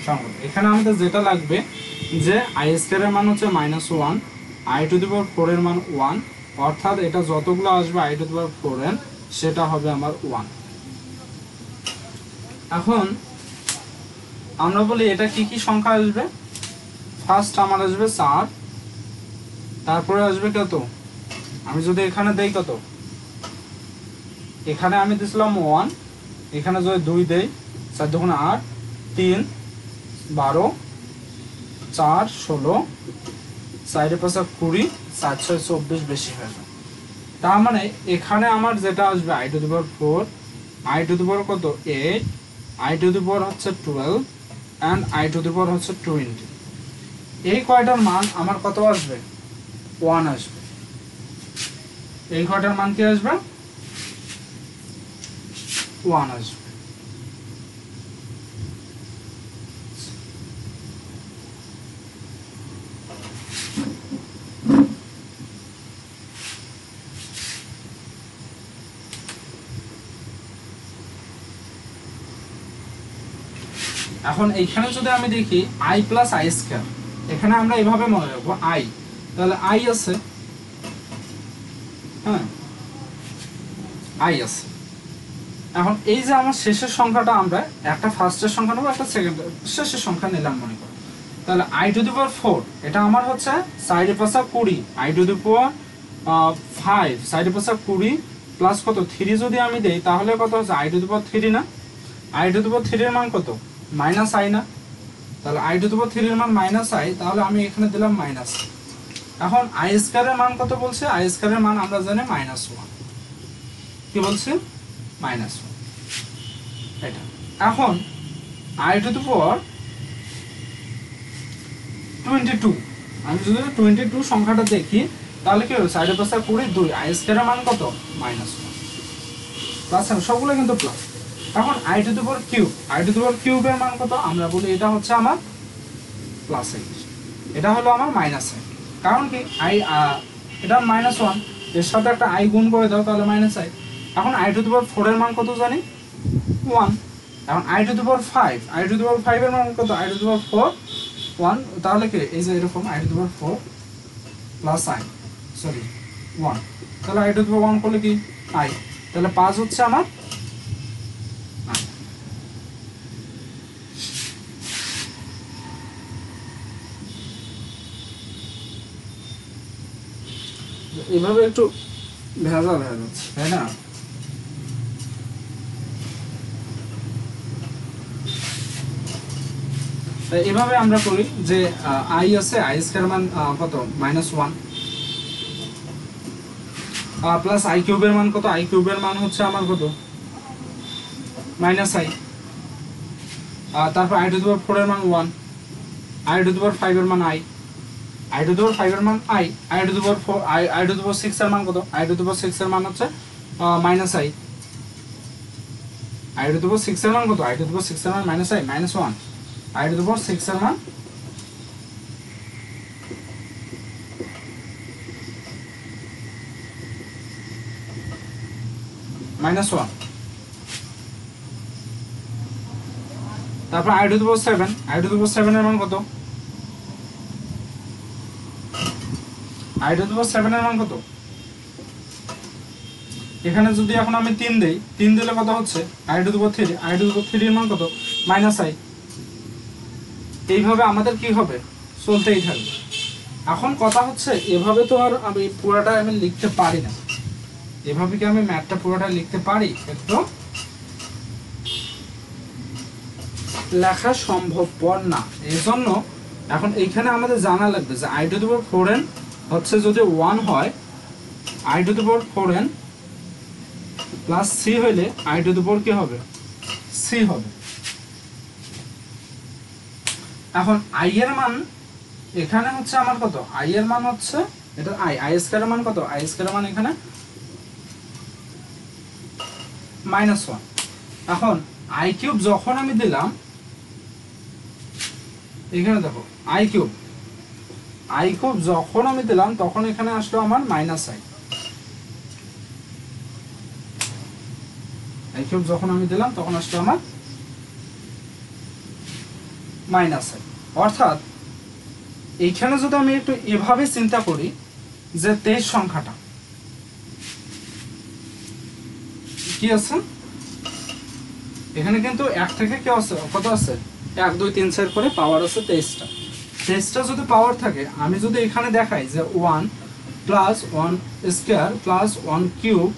সংখ্যা। এখানে আমাদের যেটা লাগবে যে আই স্কয়ারের মান হচ্ছে -1, আই টু দি পাওয়ার 4 এর মান 1, অর্থাৎ এটা যতগুলো আসবে I to the power 4n সেটা হবে আমার 1। এখন আমরা বলি এটা কি কি সংখ্যা আসবে, ফার্স্ট আমার আসবে 4, তারপরে আসবে কত, আমি যদি এখানে দেই কত, এখানে আমি দিছিলাম 1, এখানে যদি 2 দেই 4 দুগুণে 8, 3 12, 4 16, 4 5 20, 4 6 24 বেশি হয়ে যাবে। তার মানে এখানে আমার যেটা আসবে I to the power 4, I to the power কত 8, আই টু দি পাওয়ার হচ্ছে 12 and I to the power হচ্ছে 20। এই কয়টার মান আমার কত আসবে 1 আসবে, এই কয়টার মান কি আসবে 1 আসবে। এখন এইখানে যদি আমি দেখি i প্লাস আই স্কয়ার, এখানে আমরা এভাবে মনে রাখবো i, তাহলে i আছে, হ্যাঁ i আছে। এখন এই যে আমার শেষের সংখ্যাটা আমরা একটা ফার্স্টের সংখ্যা নেব, একটা সেকেন্ড শেষের সংখ্যা নিলাম মনে করো, তাহলে i টু দি পাওয়ার 4 এটা আমার হচ্ছে 4 5 20, i to the power 5 4 5 20 plus কত 3 যদি আমি দেই তাহলে কত হচ্ছে i টু দি পাওয়ার 3 না, i টু দি পাওয়ার 3 এর মান কত মাইনাস i না, তাহলে i টু দি পাওয়ার 3 এর মান -i, তাহলে আমি এখানে দিলাম মাইনাস। এখন i স্কয়ারের মান কত বলছে, i স্কয়ারের মান আমরা জানি -1, কি বলছে -1 এটা। এখন i টু দি পাওয়ার 22, আমি যদি 22 সংখ্যাটা দেখি তাহলে কি হবে 4 5 20 2, i স্কয়ারের মান কত -1 প্লাস, সবগুলো কিন্তু প্লাস। এখন i to the power cube, i to the power কিউবের মান কত, আমরা বলি এটা হচ্ছে আমার প্লাস i, এটা হলো আমার মাইনাস i, কারণ কি i এটা -1 এর সাথে একটা i গুণ করে দাও তাহলে -i। এখন i টু দি পাওয়ার 4 এর মান কত জানি 1, এখন i to the power 5, i to the power 5 এর মান কত, i টু দি পাওয়ার 4 1, তাহলে কি এই যে এরকম i to the power 4 plus i sorry 1, তাহলে i টু দি পাওয়ার 1 করলে কি i, তাহলে 5 হচ্ছে আমার এভাবে একটু ভেজাল হয়ে যাচ্ছে তাই না। এভাবে আমরা করি যে i আছে, i স্কয়ার মান কত -1 প্লাস i কিউবের মান কত, i কিউবের মান হচ্ছে আমার কত -i, তারপর i টু দি পাওয়ার 4 এর মান 1, i টু দি পাওয়ার 5 এর মান i, i to the power 5 এর মান i, i to the power 4 i to the power 6 এর মান কত, i টু দি পাওয়ার 6 এর মান হচ্ছে -i, i to the power 6 এর মান কত, i টু দি পাওয়ার 6 এর মান -i -1, i to the power 6 এর মান -1, তারপর i to the power 7, i to the power 7 এর মান কত, i টু দি পাওয়ার 7 এর মান কত, এখানে যদি এখন আমি 3 দেই, 3 দিলে কত হচ্ছে i to the power 3, i to the power 3 এর মান কত -i। এইভাবে আমাদের কি হবে চলতেই থাকবে। এখন কথা হচ্ছে এভাবে তো আর আমি পুরোটা আমি লিখতে পারি না, এভাবে কি আমি ম্যাথটা পুরোটা লিখতে পারি, একটু লেখা সম্ভবপর না। এই জন্য এখন এইখানে আমাদের জানা লাগবে যে i to the power 4n হচ্ছে যদি 1 হয়, i to the power 4n plus c হইলে i টু দি পাওয়ার কি হবে c হবে। এখন আই এর মান এখানে হচ্ছে আমার কত, আই এর মান হচ্ছে এটা আই স্কয়ার এর মান কত, আই স্কয়ার এর মান এখানে -1। এখন আই কিউব যখন আমি দিলাম এখানে দেখো আই কিউব যখন আমি দিলাম তখন এখানে আসলো আমার আই কিউব যখন আমি দিলাম তখন আসলো আমার -i। অর্থাৎ এইখানে যদি আমি একটু এভাবে চিন্তা করি যে 23 সংখ্যাটা কি আছে এখানে, কিন্তু 1 থেকে কি আছে, কত আছে 1 2 3 4 করে পাওয়ার আছে 23টা। 23টা যদি পাওয়ার থাকে, আমি যদি এখানে দেখাই যে 1 plus 1 square plus 1 cube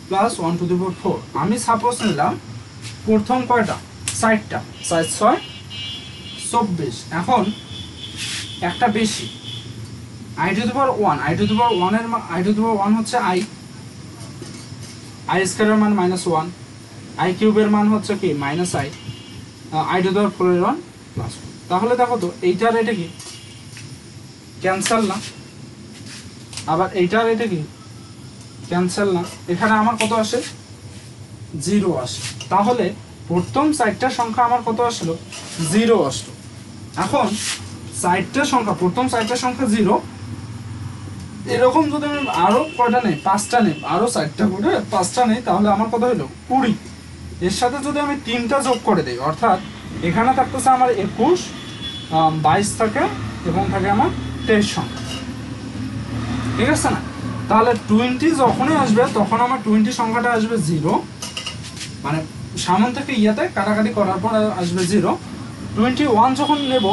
plus 1 to the power 4, আমি সাপোজ নিলাম প্রথম কয়টা 4টা, 4 6 24। এখন একটা বেশি I to the power 1, I to the power 1 এর আই টু দি পাওয়ার 1 হচ্ছে আই স্কয়ার এর মান -1, আই কিউবের মান হচ্ছে কি আই টু দি পাওয়ার 4 এর 1 প্লাস 1। তাহলে দেখো তো এইটার এটা কি ক্যান্সেল না, আবার এইটার এটা কি ক্যান্সেল না, এখানে আমার কত আসে 0 আসে। তাহলে প্রথম 4টা সংখ্যা আমার কত আসলো 0 আসলো। এখন 4টা সংখ্যা, প্রথম 4টা সংখ্যা 0, এরকম যদি আমি আরো কয়টা নেই 5টা নেই, আরো 4টা করে 5টা নেই, তাহলে আমার কত হলো 20। এর সাথে যদি আমি 3টা যোগ করে দিই, অর্থাৎ এখানে থাকতেছে আমার 21 22 থাকে এবং থাকে আমার 23 সংখ্যা, ঠিক আছে না? তাহলে 20 যখনই আসবে তখন আমার 20 সংখ্যাটা আসবে 0, মানে সামন থেকে ইয়াতে কাটাকাটি করার পর আসবে 0। 21 যখন নেব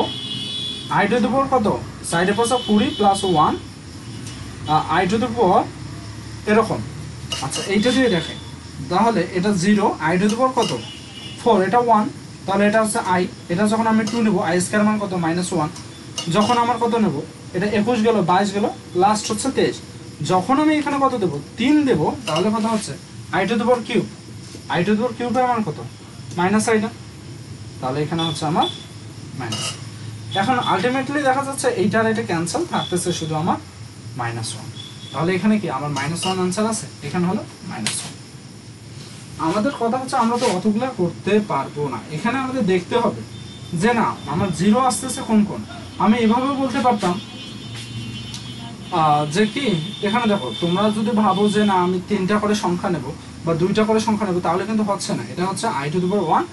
আই টু দি পাওয়ার কত, সাইডে পাশে 20 প্লাস 1 আই টু দি পাওয়ার এরকম। আচ্ছা এইটা দিয়ে দেখে, তাহলে এটা 0, আই টু দি পাওয়ার কত 4, এটা 1, তাহলে এটা হচ্ছে আই। এটা যখন আমি 2 নেব, আই স্কয়ার মান কত -1, যখন আমার কত নেব, এটা 21 গেল 22 গেল, লাস্ট হচ্ছে 23। যখন আমি এখানে কত দেব 3 দেব, তাহলে কত হচ্ছে I to the power cube, I to the power কিউবের মান কত -আইটা, তাহলে এখানে হচ্ছে আমার মাইনাস। এখন আলটিমেটলি দেখা যাচ্ছে এইটার এটা ক্যান্সেল, থাকতেছে শুধু আমার -1। তাহলে এখানে কি আমার -1 আনসার আছে, এখানে হলো -1। আমাদের কথা হচ্ছে আমরা তো অতগুলা করতে পারবো না, এখানে আমাদের দেখতে হবে যে না আমার 0 আসতেছে কোন কোন। আমি এভাবে বলতে পারতাম যে কি এখানে দেখো, তোমরা যদি ভাবো যে না আমি 3টা করে সংখ্যা নেব বা 2টা করে সংখ্যা নেব, তাহলে কিন্তু হচ্ছে না। এটা হচ্ছে I to the power 1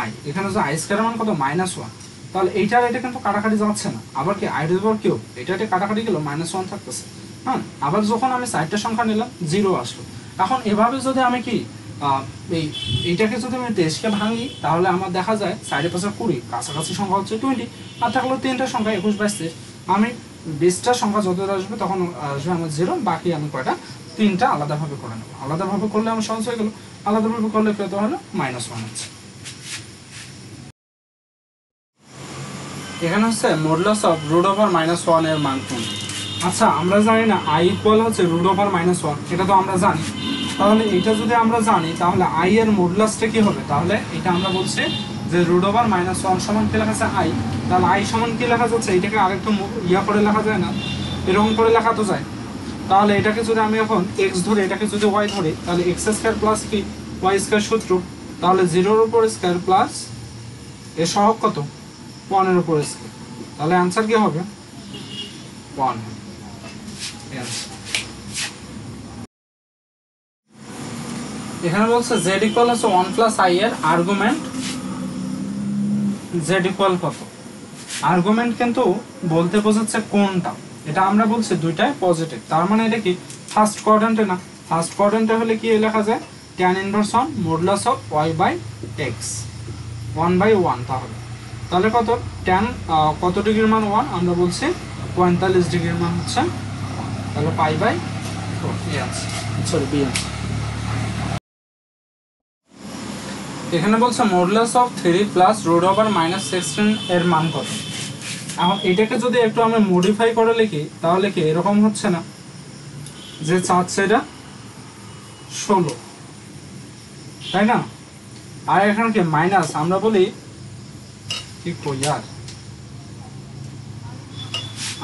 I, এখানে হচ্ছে আই স্কয়ার মান কত -1, তাহলে এইটার এটা কিন্তু কাটাকাটি যাচ্ছে না। আবার কি I to the power cube, এটা কাটাকাটি গেল -1 থাকতেছে, হ্যাঁ। আবার যখন আমি 4টা সংখ্যা নিলাম 0 আসলো। এখন এভাবে যদি আমি কি এইটাকে যদি আমি 23কে ভাঙি, তাহলে আমার দেখা যায় 4 5 20, কাছাকাছি সংখ্যা হচ্ছে 20, আর থাকলো 3টা সংখ্যা 21 22 23। আমি 20টা সংখ্যা যত আসবে তখন আসবে আমার 0, বাকি আমি কয়টা 3টা আলাদাভাবে করে নেবো। আলাদাভাবে করলে আমার সহজ হয়ে গেল, আলাদাভাবে করলে কত হলো -1 হচ্ছে। এখানে হচ্ছে মডুলাস অফ √1 এর মান কোন। আচ্ছা আমরা জানি না i ইকুয়াল হচ্ছে √1, এটা তো আমরা জানি। তাহলে এটা যদি আমরা জানি, তাহলে i এর মডুলাসটা কি হবে? তাহলে এটা আমরা বলছি যে √1 সমান কি লেখা আছে i, তাহলে i সমান কি লেখা যাচ্ছে, এটাকে আরেকটু ইয়া করে লেখা যায় না, এরকম করে লেখা তো যায়। তাহলে এটাকে যদি আমি এখন x ধরে, এটাকে যদি y ধরি, তাহলে x² প্লাস কি y² সূত্র, তাহলে 0 এর উপর স্কয়ার প্লাস এর সহগ কত 1 এর উপর স্কয়ার, তাহলে आंसर কি হবে 1। এখানে বলছে z ইকুয়াল হচ্ছে 1 প্লাস i এর আর্গুমেন্ট, z ইকুয়াল কত। আর্গুমেন্ট কিন্তু বলতে বোঝাচ্ছে কোনটা, এটা আমরা বলছি দুইটাই পজিটিভ, তার মানে এটা কি ফার্স্ট কোয়াড্র্যান্টে না। ফার্স্ট কোয়াড্র্যান্টে হলে কি লেখা যায় tan inverse 1 modulus of y by x 1/1। তাহলে কত tan কত ডিগ্রির মান 1, আমরা বলছি 45 ডিগ্রির মান হচ্ছে, তাহলে π/4 এই আছে, সরি বি আছে। এখানে বলছে মডুলাস অফ 3 প্লাস √(-16) এর মান কত। এখন এটাকে যদি একটু আমি মডিফাই করে লিখি, তাহলে কি এরকম হচ্ছে না যে 4 সেটা 16, তাই না? আর এখানে কি মাইনাস, আমরা বলি কি কই আর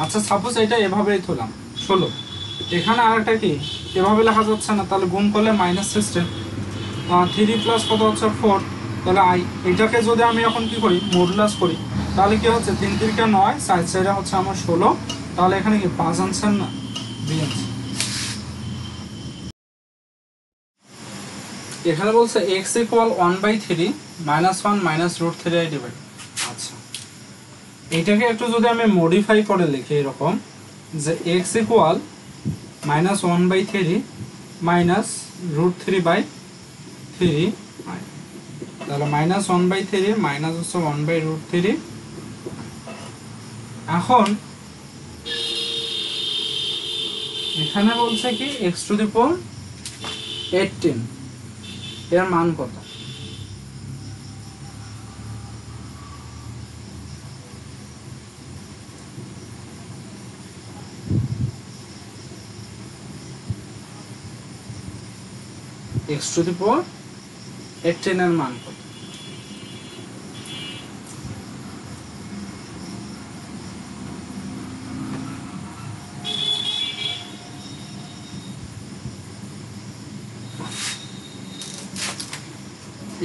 আচ্ছা সাপোজ এটা এভাবেই ধরলাম 16, এখানে আরেকটা কি এভাবে লেখা যাচ্ছে না, তাহলে গুণ করলে মাইনাস সিস্টেম 3 প্লাস কত হচ্ছে 4, তাহলে আই এটাকে যদি আমি এখন কি করি মডুলাস করি, তাহলে কি হচ্ছে 3 3 9, সাইড সাইডে হচ্ছে আমার 16, তাহলে এখানে কি 5 আনসার না বি আনসার। এখানে বলছে x equal 1/3 -1 minus root 3i divide. আচ্ছা এইটাকে একটু যদি আমি মডিফাই করে লিখি এরকম যে x ইকুয়াল -1/3 মাইনাস রুট 3/3, তাহলে -1/3 মাইনাস হচ্ছে 1/√3। এখন এখানে বলছে কি x টু দি পাওয়ার 18 এর মান কত? x টু দি পাওয়ার 18 এর মান কত?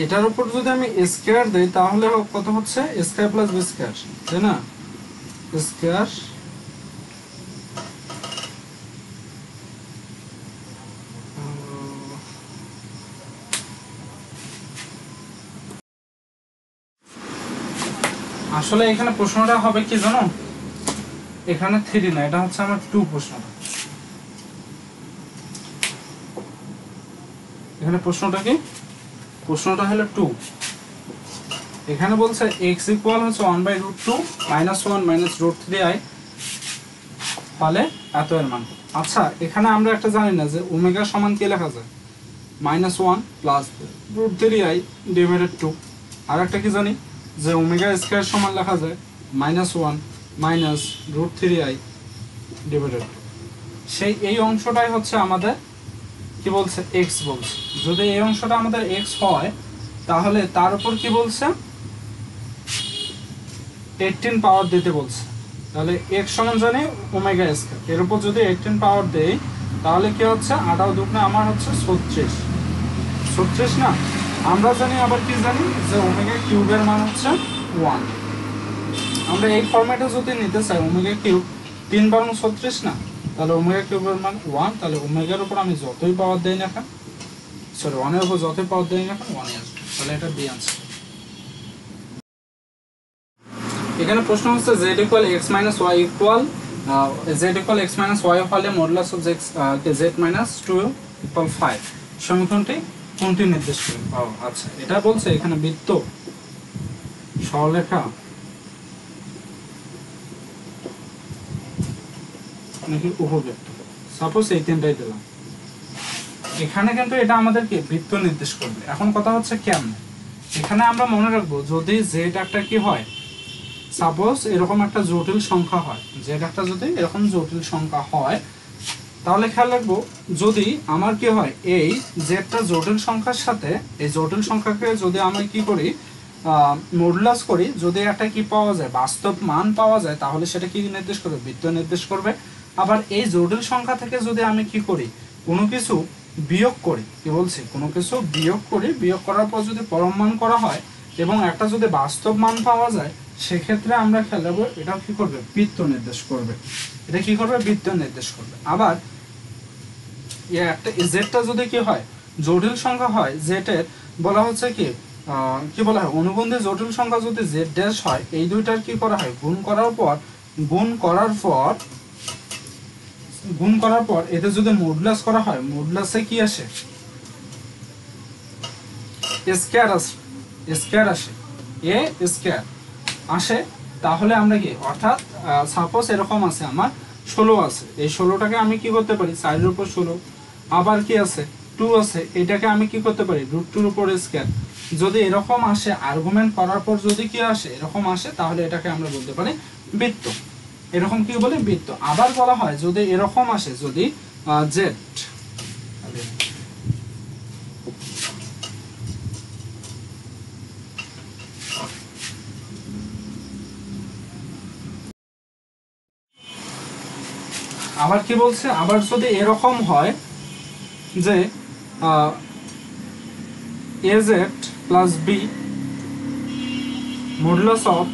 এটার উপর যদি আমি স্কয়ার দেই তাহলে কত হচ্ছে স্কয়ার প্লাস বি স্কয়ার, তাই না? স্কয়ার আসলে এখানে প্রশ্নটা হবে কি জানো, এখানে 3 না, এটা হচ্ছে আমার 2 প্রশ্নটা। এখানে প্রশ্নটা কি, প্রশ্নটা হলো 2। এখানে বলছে x ইকুয়াল হচ্ছে 1/√2 -1 মাইনাস √3i, ফলে এত এর মান। আচ্ছা এখানে আমরা একটা জানি না যে ওমেগা সমান কি লেখা যায়, -1 প্লাস √3i ডিভাইডেড 2। আর একটা কি জানি যে ওমেগা স্কয়ার সমান লেখা যায় -1 মাইনাস √3i ডিভাইডেড 2। সেই এই অংশটাই হচ্ছে আমাদের কি বলছে x বলছে। যদি এই অংশটা আমাদের x হয় তাহলে তার উপর কি বলছে 18 পাওয়ার দিতে বলছে, তাহলে x সমান জানি ওমেগা স্কয়ার, এর উপর যদি 18 পাওয়ার দেই তাহলে কি হচ্ছে 8 আর 2 আমার হচ্ছে 36 না। আমরা জানি আবার কি জানি যে ওমেগা কিউবের মান হচ্ছে 1। আমরা এই ফরম্যাটে যদি নিতে চাই ওমেগা কিউব 3 বার 36 না, তাহলে ওমেগা কিউবের মান 1, তাহলে ওমেগার উপর আমি যতই পাওয়ার দেই না কেন, সরি 1 এর উপর যতই পাওয়ার দেই না কেন 1 আসবে, তাহলে এটা বি আনসার। এখানে প্রশ্ন হচ্ছে z equal x minus y equal z equal x minus y হলে modulus of z minus 2 equal 5 সমীকরণটি কোনটি নির্দেশ করে? আচ্ছা এটা বলছে এখানে বৃত্ত, সরলরেখা নাকি উপবৃত্ত, সাপোজ এই তিনটাই দিলাম। এখানে কিন্তু এটা আমাদেরকে বৃত্ত নির্দেশ করবে। এখন কথা হচ্ছে কেমন, এখানে আমরা মনে রাখবো যদি z একটা কি হয়, সাপোজ এরকম একটা জটিল সংখ্যা হয়, z একটা যদি এরকম জটিল সংখ্যা হয় তাহলে খেয়াল রাখবো যদি আমার কি হয় এই জেডটা জটিল সংখ্যার সাথে এই জটিল সংখ্যাকে যদি আমি কি করি মডুলাস করি, যদি একটা কি পাওয়া যায় বাস্তব মান পাওয়া যায় তাহলে সেটা কি নির্দেশ করবে, বৃত্ত নির্দেশ করবে। আবার এই জটিল সংখ্যা থেকে যদি আমি কি করি কোনো কিছু বিয়োগ করি, কি বলছি কোনো কিছু বিয়োগ করি, বিয়োগ করার পর যদি পরম মান করা হয় এবং একটা যদি বাস্তব মান পাওয়া যায় সেক্ষেত্রে আমরা খেয়াল রাখবো এটা কি করবে বৃত্ত নির্দেশ করবে, এটা কি করবে বৃত্ত নির্দেশ করবে। আবার একটা জেডটা যদি কি হয় জটিল সংখ্যা হয়, জেডের বলা হচ্ছে কি কি বলা হয় অনুবন্ধী জটিল সংখ্যা যদি জেড ড্যাশ হয় এই দুইটার কি করা হয় গুণ করার পর এতে যদি মডুলাস করা হয় মডুলাসে কি আসে স্কয়ার আসে এ স্কয়ার আসে। তাহলে আমরা কি অর্থাৎ সাপোজ এরকম আছে আমার 16 আছে, এই 16টাকে আমি কি করতে পারি 4 এর উপর 16, আবার কি আছে 2 আছে, এটাকে আমি কি করতে পারি √2 এর উপর স্কয়ার। যদি এরকম আসে আর্গুমেন্ট করার পর যদি কি আসে এরকম আসে তাহলে এটাকে আমরা বলতে পারি বৃত্ত, এরকম কি বলে বৃত্ত। আবার বলা হয় যদি এরকম আসে যদি জেড আবার কি বলছে, আবার যদি এরকম হয় যে az plus b modulus of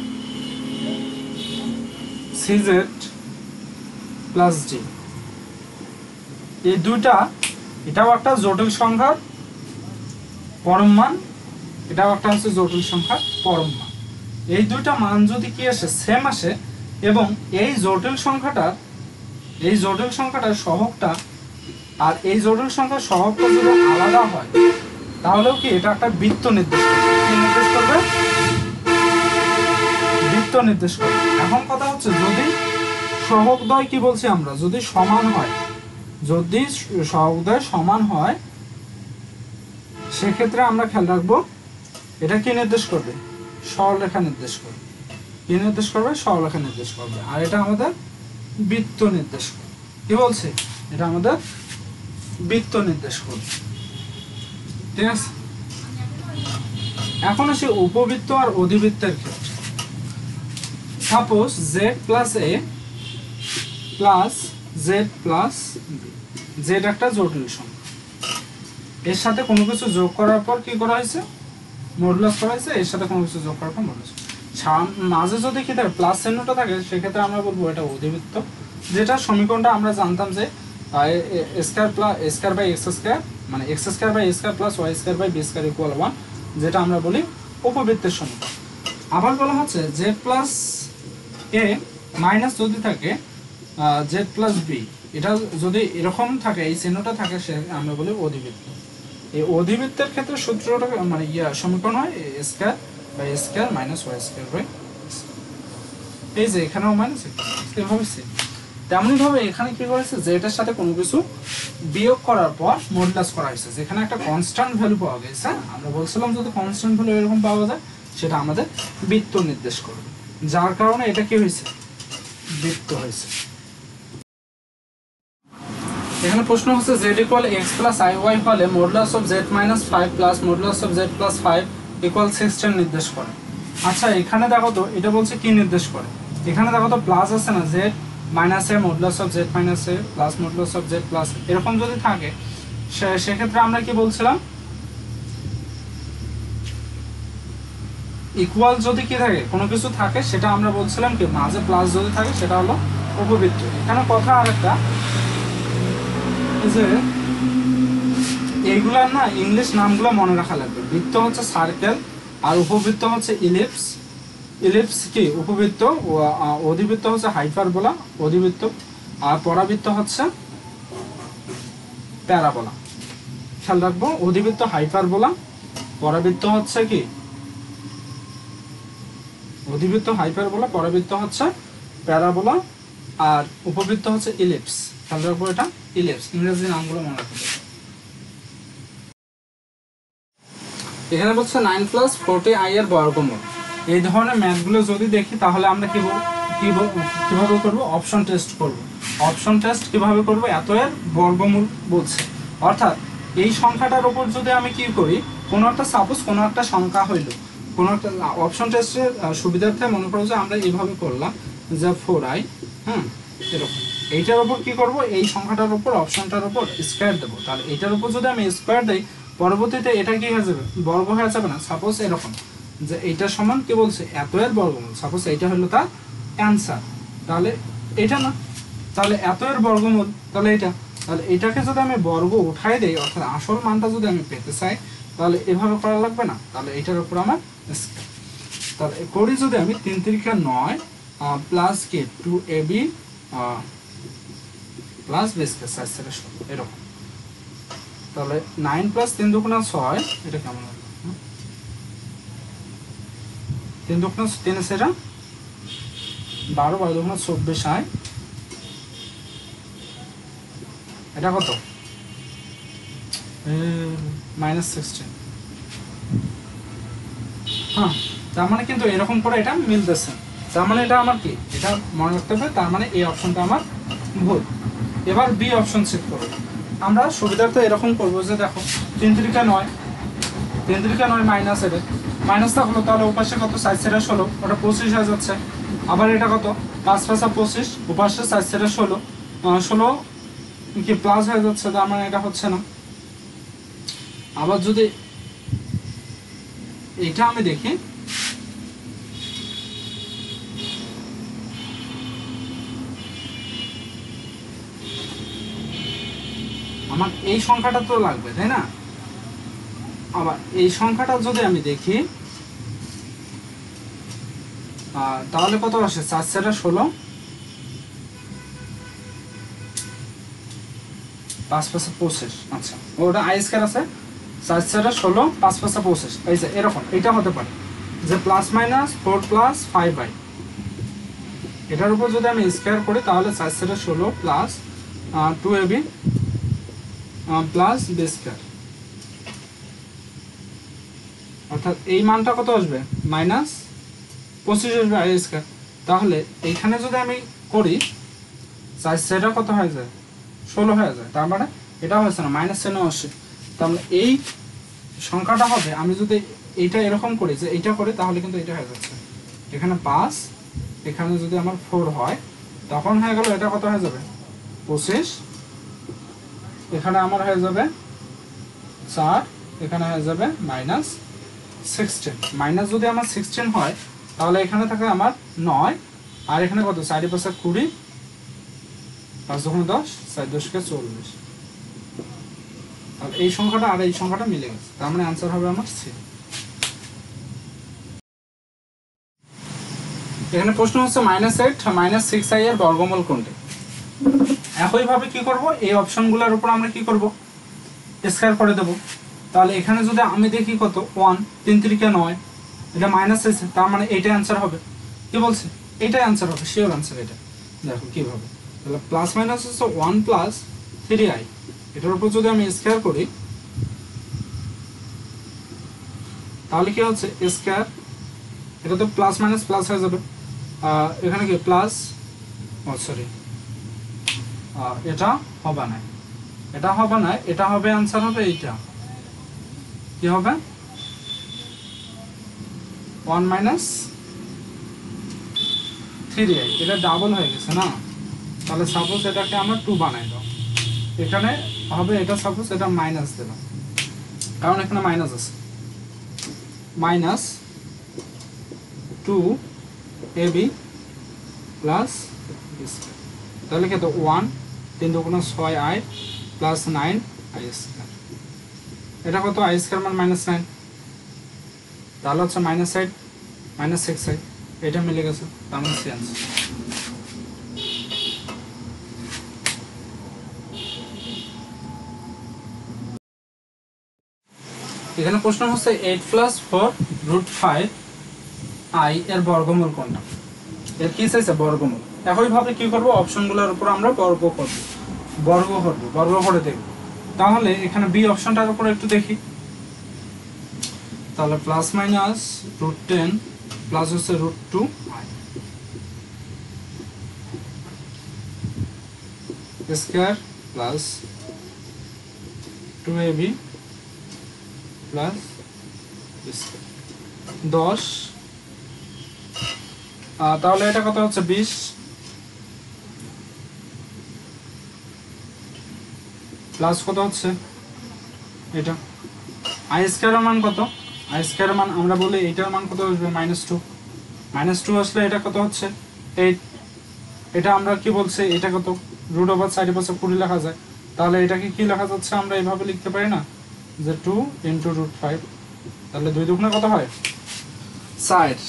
cz plus d, এই দুইটা, এটাও একটা জটিল সংখ্যার পরম মান, এটাও একটা হচ্ছে জটিল সংখ্যার পরম মান। এই দুইটা মান যদি কি আসে, সেম আসে, এবং এই জটিল সংখ্যাটার সহগটা আর এই জটিল সংখ্যার সহগটা যদি আলাদা হয়, তাহলেও কি এটা একটা বৃত্ত নির্দেশ করবে। কি নির্দেশ করবে? বৃত্ত নির্দেশ করবে। এখন কথা হচ্ছে, যদি সহগদ্বয় কি বলছি আমরা, যদি সমান হয়, যদি সহগদ্বয় সমান হয়, সেক্ষেত্রে আমরা খেয়াল রাখবো এটা কি নির্দেশ করবে, সরলরেখা নির্দেশ করবে। কি নির্দেশ করবে? সরলরেখা নির্দেশ করবে। আর এটা আমাদের বৃত্ত নির্দেশ করবে। কি বলছে? এটা আমাদের বৃত্ত নির্দেশ করবে। ঠিক আছে, এখন আসি উপবৃত্ত আর অধিবৃত্তের ক্ষেত্রে। Suppose z plus a plus z plus b, z একটা জটিল সংখ্যা, এর সাথে কোনো কিছু যোগ করার পর কি করা হয়েছে, মডুলাস করা হয়েছে, এর সাথে কোনো কিছু যোগ করার পর মডুলাস। মাঝে যদি কি থাকে, প্লাস চিহ্নটা থাকে, সেক্ষেত্রে আমরা বলবো এটা অধিবৃত্ত। যেটা সমীকরণটা আমরা জানতাম যে square plus square by X square, মানে X square by square plus Y square by B square equal 1, যেটা আমরা বলি উপবৃত্তের সমীকরণ। আবার বলা হচ্ছে z প্লাস a মাইনাস যদি থাকে z প্লাস বি, এটা যদি এরকম থাকে, এই চিহ্নটা থাকে, সে আমরা বলি অধিবৃত্ত। এই অধিবৃত্তের ক্ষেত্রে সূত্রটা মানে সমীকরণ হয় a square by a square minus y square by, এই যে এখানেও মাইনাস, এভাবে সেম। তেমনিভাবে এখানে কি করেছে, যে এটার সাথে কোনো কিছু বিয়োগ করার পর মডুলাস করা হয়েছে, যেখানে একটা কনস্ট্যান্ট ভ্যালু পাওয়া গেছে। আমরা বলছিলাম যদি কনস্ট্যান্ট ভ্যালু এরকম পাওয়া যায়, সেটা আমাদের বৃত্ত নির্দেশ করবে, যার কারণে এটা কি হয়েছে, বৃত্ত হয়েছে। এখানে প্রশ্ন হচ্ছে z equal x plus iy হলে modulus of z minus 5 plus modulus of z plus 5 equal 16 নির্দেশ করে। আচ্ছা, এখানে দেখো তো এটা বলছে কি নির্দেশ করে, এখানে দেখো তো প্লাস আছে না, z minus a modulus of z minus a plus modulus of z plus, এরকম যদি থাকে, সেক্ষেত্রে আমরা কি বলছিলাম, ইকুয়াল যদি কি থাকে, কোনো কিছু থাকে, সেটা আমরা বলছিলাম কি, মাঝে প্লাস যদি থাকে, সেটা হলো উপবৃত্ত। এখানে কথা আরেকটা, যে এইগুলার না ইংলিশ নামগুলো মনে রাখা লাগবে। বৃত্ত হচ্ছে সার্কেল, আর উপবৃত্ত হচ্ছে ইলিপস। ইলিপস কি উপবৃত্ত, অধিবৃত্ত হচ্ছে হাইপারবোলা অধিবৃত্ত, আর পরাবৃত্ত হচ্ছে প্যারাবোলা। খেয়াল রাখবো, অধিবৃত্ত হাইপারবোলা, পরাবৃত্ত হচ্ছে কি অধিবৃত্ত হাইপারবোলা, পরাবৃত্ত হচ্ছে প্যারাবোলা, আর উপবৃত্ত হচ্ছে ইলিপস। খেয়াল রাখবো এটা ইলিপস, ইংরেজি নামগুলো মনে রাখতে হবে। এখানে বলছে 9 প্লাস 40i এর বর্গমূল। এই ধরনের ম্যাথগুলো যদি দেখি, তাহলে আমরা কিভাবে করব, অপশন টেস্ট করব। অপশন টেস্ট কিভাবে করব, এত এর বর্গমূল বলছে, অর্থাৎ এই সংখ্যাটার উপর যদি আমি কি করি, কোনো একটা সাপোজ কোনো একটা সংখ্যা হইল, কোনো একটা অপশন টেস্টের সুবিধার্থে মনে করো যে আমরা এইভাবে করলাম যে 4i, এরকম এইটার উপর কি করব, এই সংখ্যাটার উপর অপশনটার উপর স্কয়ার দেবো। তাহলে এইটার উপর যদি আমি স্কয়ার দেই, পরবর্তীতে এটা কি হয়ে যাবে, বর্গ হয়ে যাবে না। সাপোজ এরকম যে এইটা সমান কি বলছে, এত এর বর্গমূল, সাপোজ এইটা হলো তার অ্যান্সার, তাহলে এটা না, তাহলে এত এর বর্গমূল, তাহলে এটা, তাহলে এটাকে যদি আমি বর্গ উঠাই দেই, অর্থাৎ আসল মানটা যদি আমি পেতে চাই, তাহলে এভাবে করা লাগবে না, তাহলে এটার উপর আমার স্কয়ার। তাহলে করি যদি আমি 3 3 9 প্লাস কে 2ab প্লাস b স্কয়ার 4 4 16 এরকম, তাহলে 9 প্লাস 3 2 6, এটা কেমন হবে, 3 2 3 সেটা 12 12 2 24 হয়, এটা কত, -16। হ্যাঁ, তার মানে কিন্তু এরকম করে এটা মিলতেছে, তার মানে এটা আমার কি, এটা মনে রাখতে হবে, তার মানে এই অপশনটা আমার ভুল। এবার বি অপশন চেক করব। আমরা সুবিধার্থে এরকম করব যে দেখো 3 3 9 3 3 9 মাইনাস এর মাইনাসটা হলো, তাহলে ওপাশে কত 4 4 16, ওটা 25 হয়ে যাচ্ছে। আবার এটা কত 5 5 25, ওপাশে 4 4 16, ষোলো কি প্লাস হয়ে যাচ্ছে, তার মানে এটা হচ্ছে না। আবার যদি এটা আমি দেখি, আমার এই সংখ্যাটা তো লাগবে তাই না। আবার এই সংখ্যাটা যদি আমি দেখি তাহলে কত আসে, 4 4 16, 5 5 25। আচ্ছা ওটা আই স্কয়ার আছে, 4 4 16, 5 5 25, এই যে এরকম এটা হতে পারে যে প্লাস মাইনাস 4 প্লাস 5i, এটার উপর যদি আমি স্কয়ার করি তাহলে 4 4 16 plus 2ab plus B square, অর্থাৎ এই মানটা কত আসবে, মাইনাস 25 আসবে আই স্কয়ার। তাহলে এইখানে যদি আমি করি 4 4 কত হয়ে যায়, 16 হয়ে যায়, তার মানে এটা হচ্ছে না, মাইনাস চিহ্ন আসছে। তাহলে এই সংখ্যাটা হবে, আমি যদি এইটা এরকম করি যে এইটা করি তাহলে কিন্তু এটা হয়ে যাচ্ছে, এখানে 5, এখানে যদি আমার 4 হয় তখন হয়ে গেল এটা কত হয়ে যাবে 25, এখানে আমার হয়ে যাবে 4, এখানে হয়ে যাবে মাইনাস 16। মাইনাস যদি আমার 16 হয় তাহলে এখানে থাকে আমার 9, আর এখানে কত 4 5 20, 5 2 10, 4 10 40। তাহলে এই সংখ্যাটা আর এই সংখ্যাটা মিলে গেছে, তার মানে आंसर হবে আমার সি। এখানে প্রশ্ন হচ্ছে -8 -6i এর বর্গমূল কোনটি। একই ভাবে কি করব, এই অপশনগুলোর উপর আমরা কি করব, স্কয়ার করে দেব। তাহলে এখানে যদি আমি দেখি কত 1 3 3 9, এটা মাইনাস আছে, তার মানে এইটাই आंसर হবে। কি বলছে, এইটাই आंसर হবে, শিওর आंसर এটা। দেখো কিভাবে, তাহলে প্লাস মাইনাস হচ্ছে 1 প্লাস 3i, এটার উপর যদি আমি স্কয়ার করি তাহলে কি হচ্ছে স্কয়ার, এটা তো প্লাস মাইনাস প্লাস হয়ে যাবে, এখানে কি প্লাস, সরি এটা হবে না, এটা হবে না, এটা হবে आंसर হবে এইটা, কি হবে 1 মাইনাস 3i, এটা ডাবল হয়ে গেছে না। তাহলে সাপোজ এটাকে আমরা 2 বানাই দাও, এখানে হবে এটা সাপোজ এটা মাইনাস দিলাম, কারণ এখানে মাইনাস আছে, মাইনাস 2ab প্লাস, তাহলে কত 1 3 2 6i প্লাস 9i স্কয়ার, এটা কত i স্কয়ার মান -9, তাহলে হচ্ছে -8 -6i, এটা মিলে গেছে, তার মানে সি आंसर। এখানে প্রশ্ন হচ্ছে 8 + 4 √5i এর বর্গমূল কোনটা। এর কি চাইছে, বর্গমূল। একই ভাবে কি করব, অপশনগুলোর উপর আমরা বর্গ করে দেখব। তাহলে এখানে বি অপশনটার উপর একটু দেখি, তাহলে প্লাস মাইনাস √10 প্লাস হচ্ছে √2i square plus 2ab plus 10, তাহলে এটা কত হচ্ছে 20 প্লাস কত হচ্ছে এটা আই স্কয়ারের মান কত, আই স্কয়ারের মান আমরা বলি এইটার মান কত আসবে -2, -2 আসলে এটা কত হচ্ছে 8, এটা আমরা কি বলছি, এটা কত √4 পাশে 20 লেখা যায়, তাহলে এটাকে কি লেখা যাচ্ছে, আমরা এইভাবে লিখতে পারি না যে 2 × √5, তাহলে 2 দুগুণে কত হয় 60,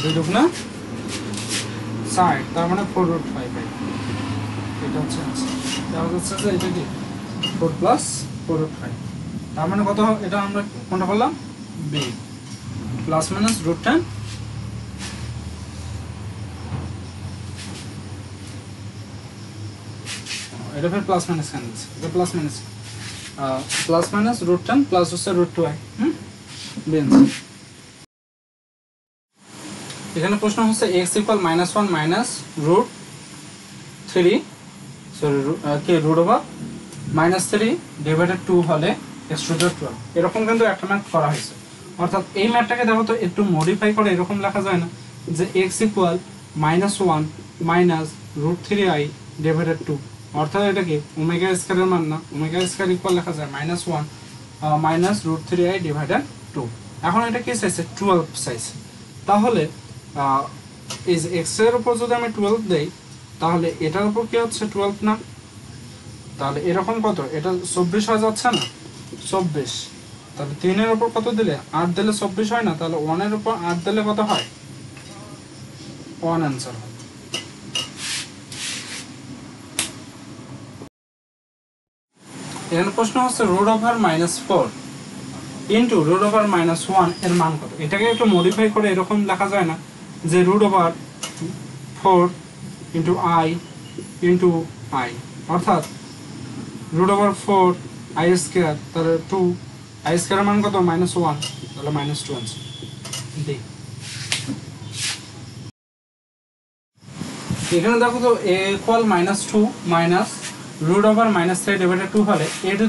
2 দুগুণে 60, তার মানে 4√5, এটা হচ্ছে দেখা যাচ্ছে যে এটা কি 4 + 4√5, তার মানে কত, এটা আমরা কোনটা করলাম বি, প্লাস মাইনাস √10 এটা ফের প্লাস মাইনাস কেন দিচ্ছে, এটা প্লাস মাইনাস √10 প্লাস হচ্ছে √2i, বেঞ্চ। এখানে প্রশ্ন হচ্ছে x = -1 - √3 সরি কি √3 / 2 হলে x⁻12, এরকম কিন্তু একটা ম্যাথ করা হয়েছে। অর্থাৎ এই ম্যাথটাকে দেখো তো একটু মডিফাই করে এরকম লেখা যায় না যে x = -1 - √3i ডিভাইডেড 2, অর্থাৎ এটা কি ওমেগা স্কয়ারের মান না, ওমেগা স্কয়ার ইকুয়াল লেখা যায় -1 মাইনাস √3i ডিভাইডেড 2। এখন এটা কি চাইছে 12 চাইছে, তাহলে এই যে x এর উপর যদি আমি 12 দেই তাহলে এটার উপর কি হচ্ছে 12 না, তাহলে এরকম কত, এটা 24 হয়ে যাচ্ছে না 24, তাহলে 3 এর উপর কত দিলে 8 দিলে 24 হয় না, তাহলে 1 এর উপর 8 দিলে কত হয় 1 आंसर হয়। এখানে প্রশ্ন হচ্ছে √(-4) ইনটু √(-1) এর মান কত। এটাকে একটু মডিফাই করে এরকম লেখা যায় না যে √(4) ইনটু i ইনটু i, অর্থাৎ √(4) i স্কয়ার তাহলে 2 i স্কয়ারের মান কত -1, তাহলে -2 आंसर ডি। এখানে দেখো তো a ইকুয়াল -2 মাইনাস √(-3 ডিভাইডেড 2 হলে a⁵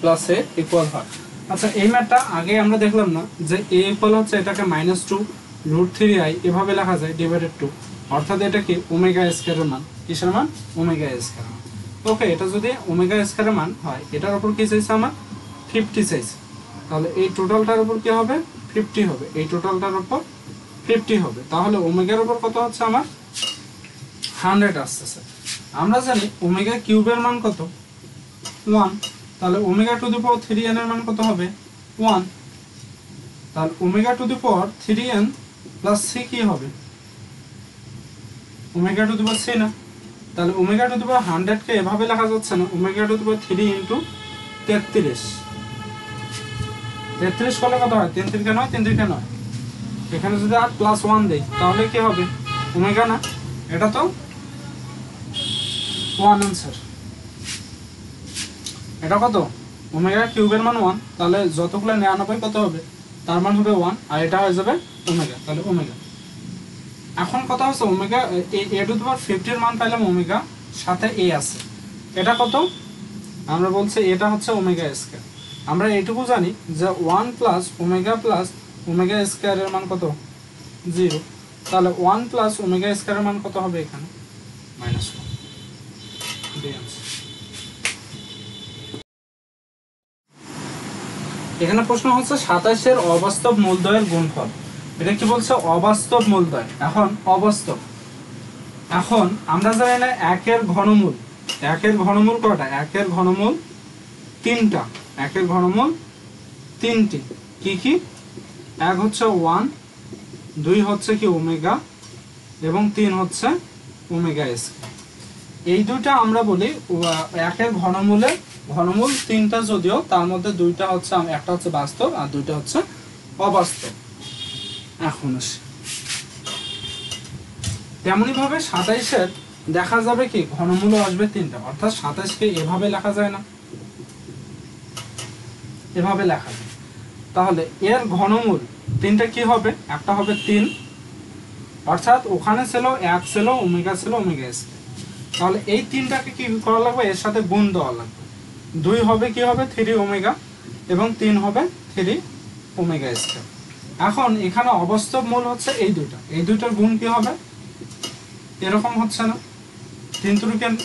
প্লাস a ইকুয়াল হয়। আচ্ছা এই ম্যাথটা আগে আমরা দেখলাম না যে a ইকুয়াল হচ্ছে এটাকে -2 √3i এভাবে লেখা যায় ডিভাইডেড 2, অর্থাৎ এটা কি ওমেগা স্কয়ারের মান, কিসের মান ওমেগা স্কয়ার। ওকে, এটা যদি ওমেগা স্কয়ারের মান হয় এটার উপর কি চাইছে আমার 50 চাইছে, তাহলে এই টোটালটার উপর কি হবে 50 হবে, এই টোটালটার উপর 50 হবে, তাহলে ওমেগার উপর কত হচ্ছে আমার 100 আসছে। আমরা জানি ওমেগা কিউবের মান কত 1, তাহলে ω⁴n এর মান কত হবে 1, তাহলে ω⁴n প্লাস c কি হবে ω⁴c না, তাহলে ω⁴100 কে এভাবে লেখা যাচ্ছে না, ω⁴3 ইনটু 33, 33 করলে কত হয় 3 3 কে 9, 3 3 কে 9, এখানে যদি আর প্লাস 1 দেই তাহলে কি হবে ওমেগা না, এটা তো 1 आंसर। এটা কত ওমেগা কিউবের মান 1, তাহলে যতগুলো 99 কত হবে তার মান হবে 1, আর এটা হয়ে যাবে ওমেগা, তাহলে ওমেগা। এখন কথা হচ্ছে ওমেগা a⁵ এর মান পাইলাম ওমেগা, সাথে a আছে, এটা কত আমরা বলছি এটা হচ্ছে ওমেগা স্কয়ার। আমরা এইটুকু জানি যে 1 প্লাস ওমেগা স্কয়ারের মান কত 0, তাহলে 1 প্লাস ওমেগা স্কয়ারের মান কত হবে এখানে -1। এখানে প্রশ্ন হচ্ছে 27 এর অবাস্তব মূলদ্বয়ের গুণফল। এটা কি বলছে অবাস্তব মূলদ্বয়। এখন অবাস্তব, এখন আমরা জানি না 1 এর ঘনমূল, 1 এর ঘনমূল কয়টা 1 এর ঘনমূল 3টা, 1 এর ঘনমূল 3টি, কি কি 1 হচ্ছে 1, 2 হচ্ছে কি ওমেগা এবং 3 হচ্ছে ওমেগা স্কয়ার। এই দুইটা আমরা বলি 1 এর ঘনমূলের ঘনমূল 3টা, যদিও তার মধ্যে 2টা হচ্ছে একটা হচ্ছে বাস্তব আর 2টা হচ্ছে অবাস্তব। এখন তেমনি ভাবে 27 এর দেখা যাবে কি ঘনমূল আসবে 3টা, অর্থাৎ 27 কে এভাবে লেখা যায় না, এভাবে লেখা যায়, তাহলে এর ঘনমূল 3টা কি হবে একটা হবে 3, অর্থাৎ ওখানে ছিল 1 ছিল ওমেগা ছিল ওমেগা স্কয়ার, তাহলে এই 3টাকে কি করা লাগবে এর সাথে গুণ দেওয়া লাগবে, 2 হবে কি হবে 3 ওমেগা এবং 3 হবে 3 ওমেগা স্কয়ার। এখন এখানে অবাস্তব মূল হচ্ছে এই দুইটা, এই দুইটার গুণ কি হবে এরকম হচ্ছে না, 3 ×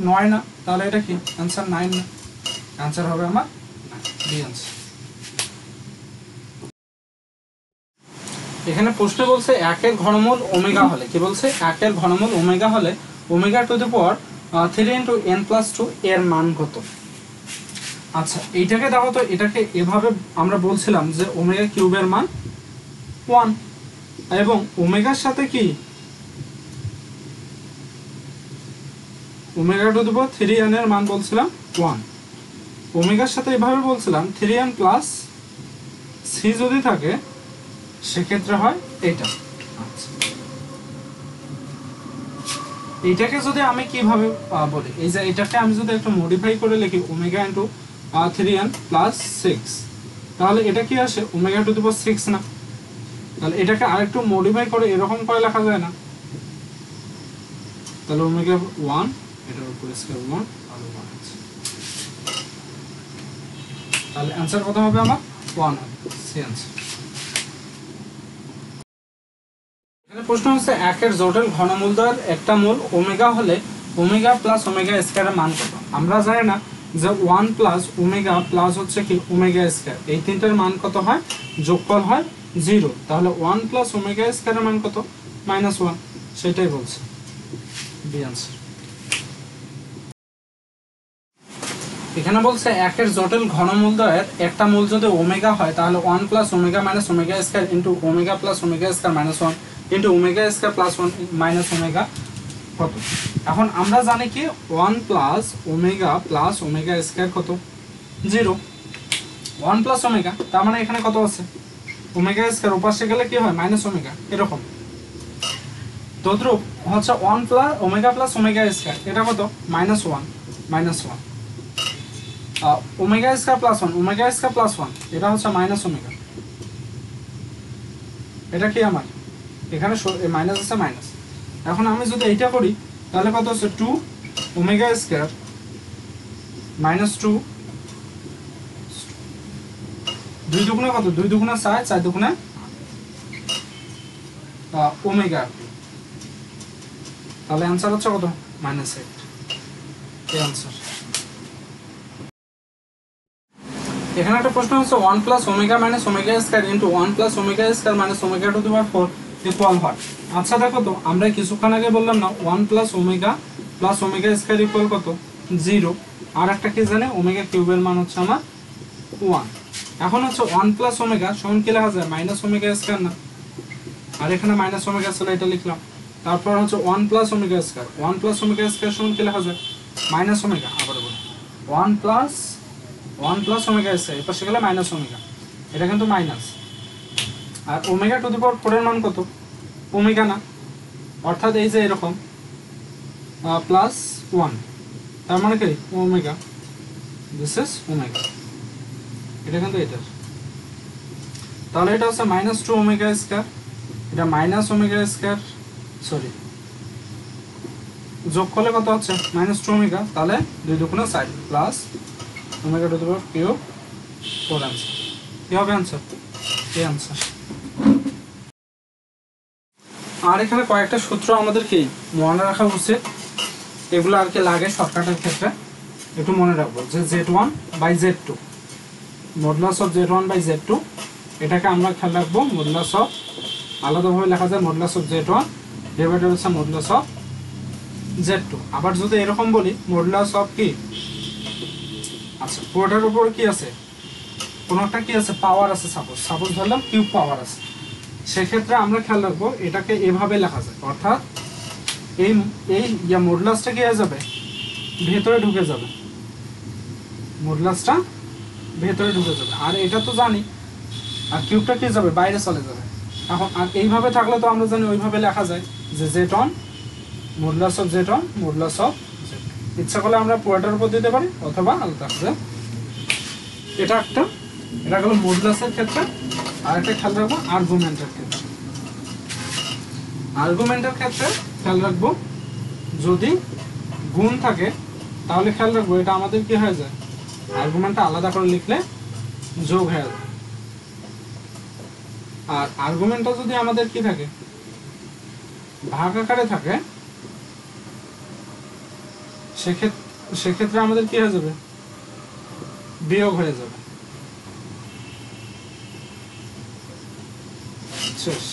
9 না, তাহলে এটা কি आंसर 9 না, आंसर হবে আমার ডি आंसर। এখানে প্রশ্ন বলছে 1 এর ঘনমূল ওমেগা হলে, কি বলছে 1 এর ঘনমূল ওমেগা হলে ω⁴3 × n+2 এর মান কত। আচ্ছা এইটাকে দেখো তো, এটাকে এভাবে আমরা বলছিলাম যে ওমেগা কিউবের মান 1 এবং ওমেগার সাথে কি ω⁴3n এর মান বলছিলাম 1, ওমেগার সাথে এভাবে বলছিলাম 3n প্লাস c যদি থাকে সেক্ষেত্রে হয় এটা। আচ্ছা এইটাকে যদি আমি কিভাবে বলি, এই যে এটাকে আমি যদি একটু মডিফাই করে লিখি ω⁴3n প্লাস 6, তাহলে এটা কি আসে ω⁴6 না, তাহলে এটাকে আরেকটু মডিফাই করে এরকম করে লেখা যায় না, তাহলে ω1 এটার উপর স্কয়ার 1 আর 1 আছে, তাহলে आंसर কত হবে আমার 1 হবে, সি आंसर। প্রশ্ন হচ্ছে একের জটিল ঘনমূলদ্বয়ের একটা মূল ওমেগা হলে ওমেগা প্লাস ওমেগা স্কয়ারের মান কত? আমরা জানি না যে 1 প্লাস ওমেগা প্লাস হচ্ছে কি ওমেগা স্কয়ার, এই তিনটার মান কত হয়? যোগফল হয় 0। তাহলে 1 প্লাস ওমেগা স্কয়ারের মান কত? -1। সেটাই বলছে বি আনসার। এখানে বলছে একের জটিল ঘনমূলদ্বয়ের একটা মূল যদি ওমেগা হয় তাহলে 1 plus omega minus omega square into omega plus omega square -1 into omega square plus 1 minus omega কত? এখন আমরা জানি কি 1 plus omega plus omega square কত? 0। 1 প্লাস ওমেগা, তার মানে এখানে কত আছে? ওমেগা স্কয়ার ওপাশে গেলে কি হয়? মাইনাস ওমেগা, এরকম। তদ্রূপ হচ্ছে 1 plus omega plus omega square, এটা কত? -1 omega square plus 1 omega square plus 1, এটা হচ্ছে মাইনাস ওমেগা। এটা কি আমার এখানে মাইনাস আছে মাইনাস। এখন আমি যদি এইটা করি তাহলে কত হচ্ছে? 2 ওমেগা স্কয়ার -2, 2 দুগুণে কত? 2 দুগুণে 4, 4 দুগুণে ওমেগা। তাহলে অ্যান্সার হচ্ছে কত? -8। এই অ্যান্সার। এখানে একটা প্রশ্ন হচ্ছে 1 plus omega minus omega square into 1 plus omega square minus omega to the power 4 equal হয়। আচ্ছা দেখো তো, আমরা কিছুক্ষণ আগে বললাম না 1 প্লাস ওমেগা স্কয়ার ইকুয়াল কত? 0। আর একটা কি জানে? ওমেগা কিউবের মান হচ্ছে আমার 1। এখন হচ্ছে 1 প্লাস ওমেগা সমান কি লেখা যায়? মাইনাস ওমেগা স্কয়ার না? আর এখানে মাইনাস ওমেগা ছিল, এটা লিখলাম। তারপর হচ্ছে 1 প্লাস ওমেগা স্কয়ার সমান কি লেখা যায়? Minus omega. আবার বলি 1 প্লাস ওমেগা স্কয়ার, এর পাশে গেলে মাইনাস ওমেগা, এটা কিন্তু মাইনাস। আর ওমেগা টু দি পাওয়ার 4 এর মান কত? ওমেগা না? অর্থাৎ এই যে এরকম প্লাস 1, তার মানে কি ওমেগা, দিস ইজ ওমেগা, এটা কিন্তু এটার। তাহলে এটা হচ্ছে -2 ওমেগা স্কয়ার, এটা মাইনাস ওমেগা স্কয়ার, সরি যোগ করলে কত হচ্ছে? -2 ওমেগা। তাহলে 2 দুগুণে 4 plus omega to the power cube 4 answer. কি হবে আনসার? এই আনসার। আর এখানে কয়েকটা সূত্র আমাদের কি মনে রাখা উচিত, এগুলো আর কি লাগে শর্টকাটের ক্ষেত্রে, একটু মনে রাখবো যে Z1 by Z2, modulus of Z1 by Z2, এটাকে আমরা খেয়াল রাখবো। মডুলাস অফ আলাদাভাবে লেখা যায় মডুলাস অফ Z1 ডিভাইডেড হচ্ছে মডুলাস অফ Z2। আবার যদি এরকম বলি মডুলাস অফ কি, আচ্ছা পুরোটার উপর কি আছে? কোনো একটা কি আছে? পাওয়ার আছে। সাপোজ ধরলাম কিউব পাওয়ার আছে, সেক্ষেত্রে আমরা খেয়াল রাখবো এটাকে এভাবে লেখা যায়, অর্থাৎ এই মডুলাসটা কি হয়ে যাবে? ভেতরে ঢুকে যাবে, মডুলাসটা ভেতরে ঢুকে যাবে। আর এটা তো জানি, আর কিউবটা কি যাবে? বাইরে চলে যাবে। এখন আর এইভাবে থাকলে তো আমরা জানি ওইভাবে লেখা যায় যে Z1 modulus of Z1 modulus of Z2। ইচ্ছা করলে আমরা পুরোটার উপর দিতে পারি অথবা আলাদা করে। এটা একটা, এটা হলো মডুলাসের ক্ষেত্রে। আর একটা খেয়াল রাখবো আর্গুমেন্টের ক্ষেত্রে। আর্গুমেন্টের ক্ষেত্রে খেয়াল রাখবো যদি গুণ থাকে তাহলে খেয়াল রাখবো এটা আমাদের কি হয়ে যায়? আর্গুমেন্টটা আলাদা করে লিখলে যোগ হয়ে যায়। আর আর্গুমেন্টটা যদি আমাদের কি থাকে? ভাগ আকারে থাকে, সেক্ষেত্রে আমাদের কি হয়ে যাবে? বিয়োগ হয়ে যাবে। শেষ।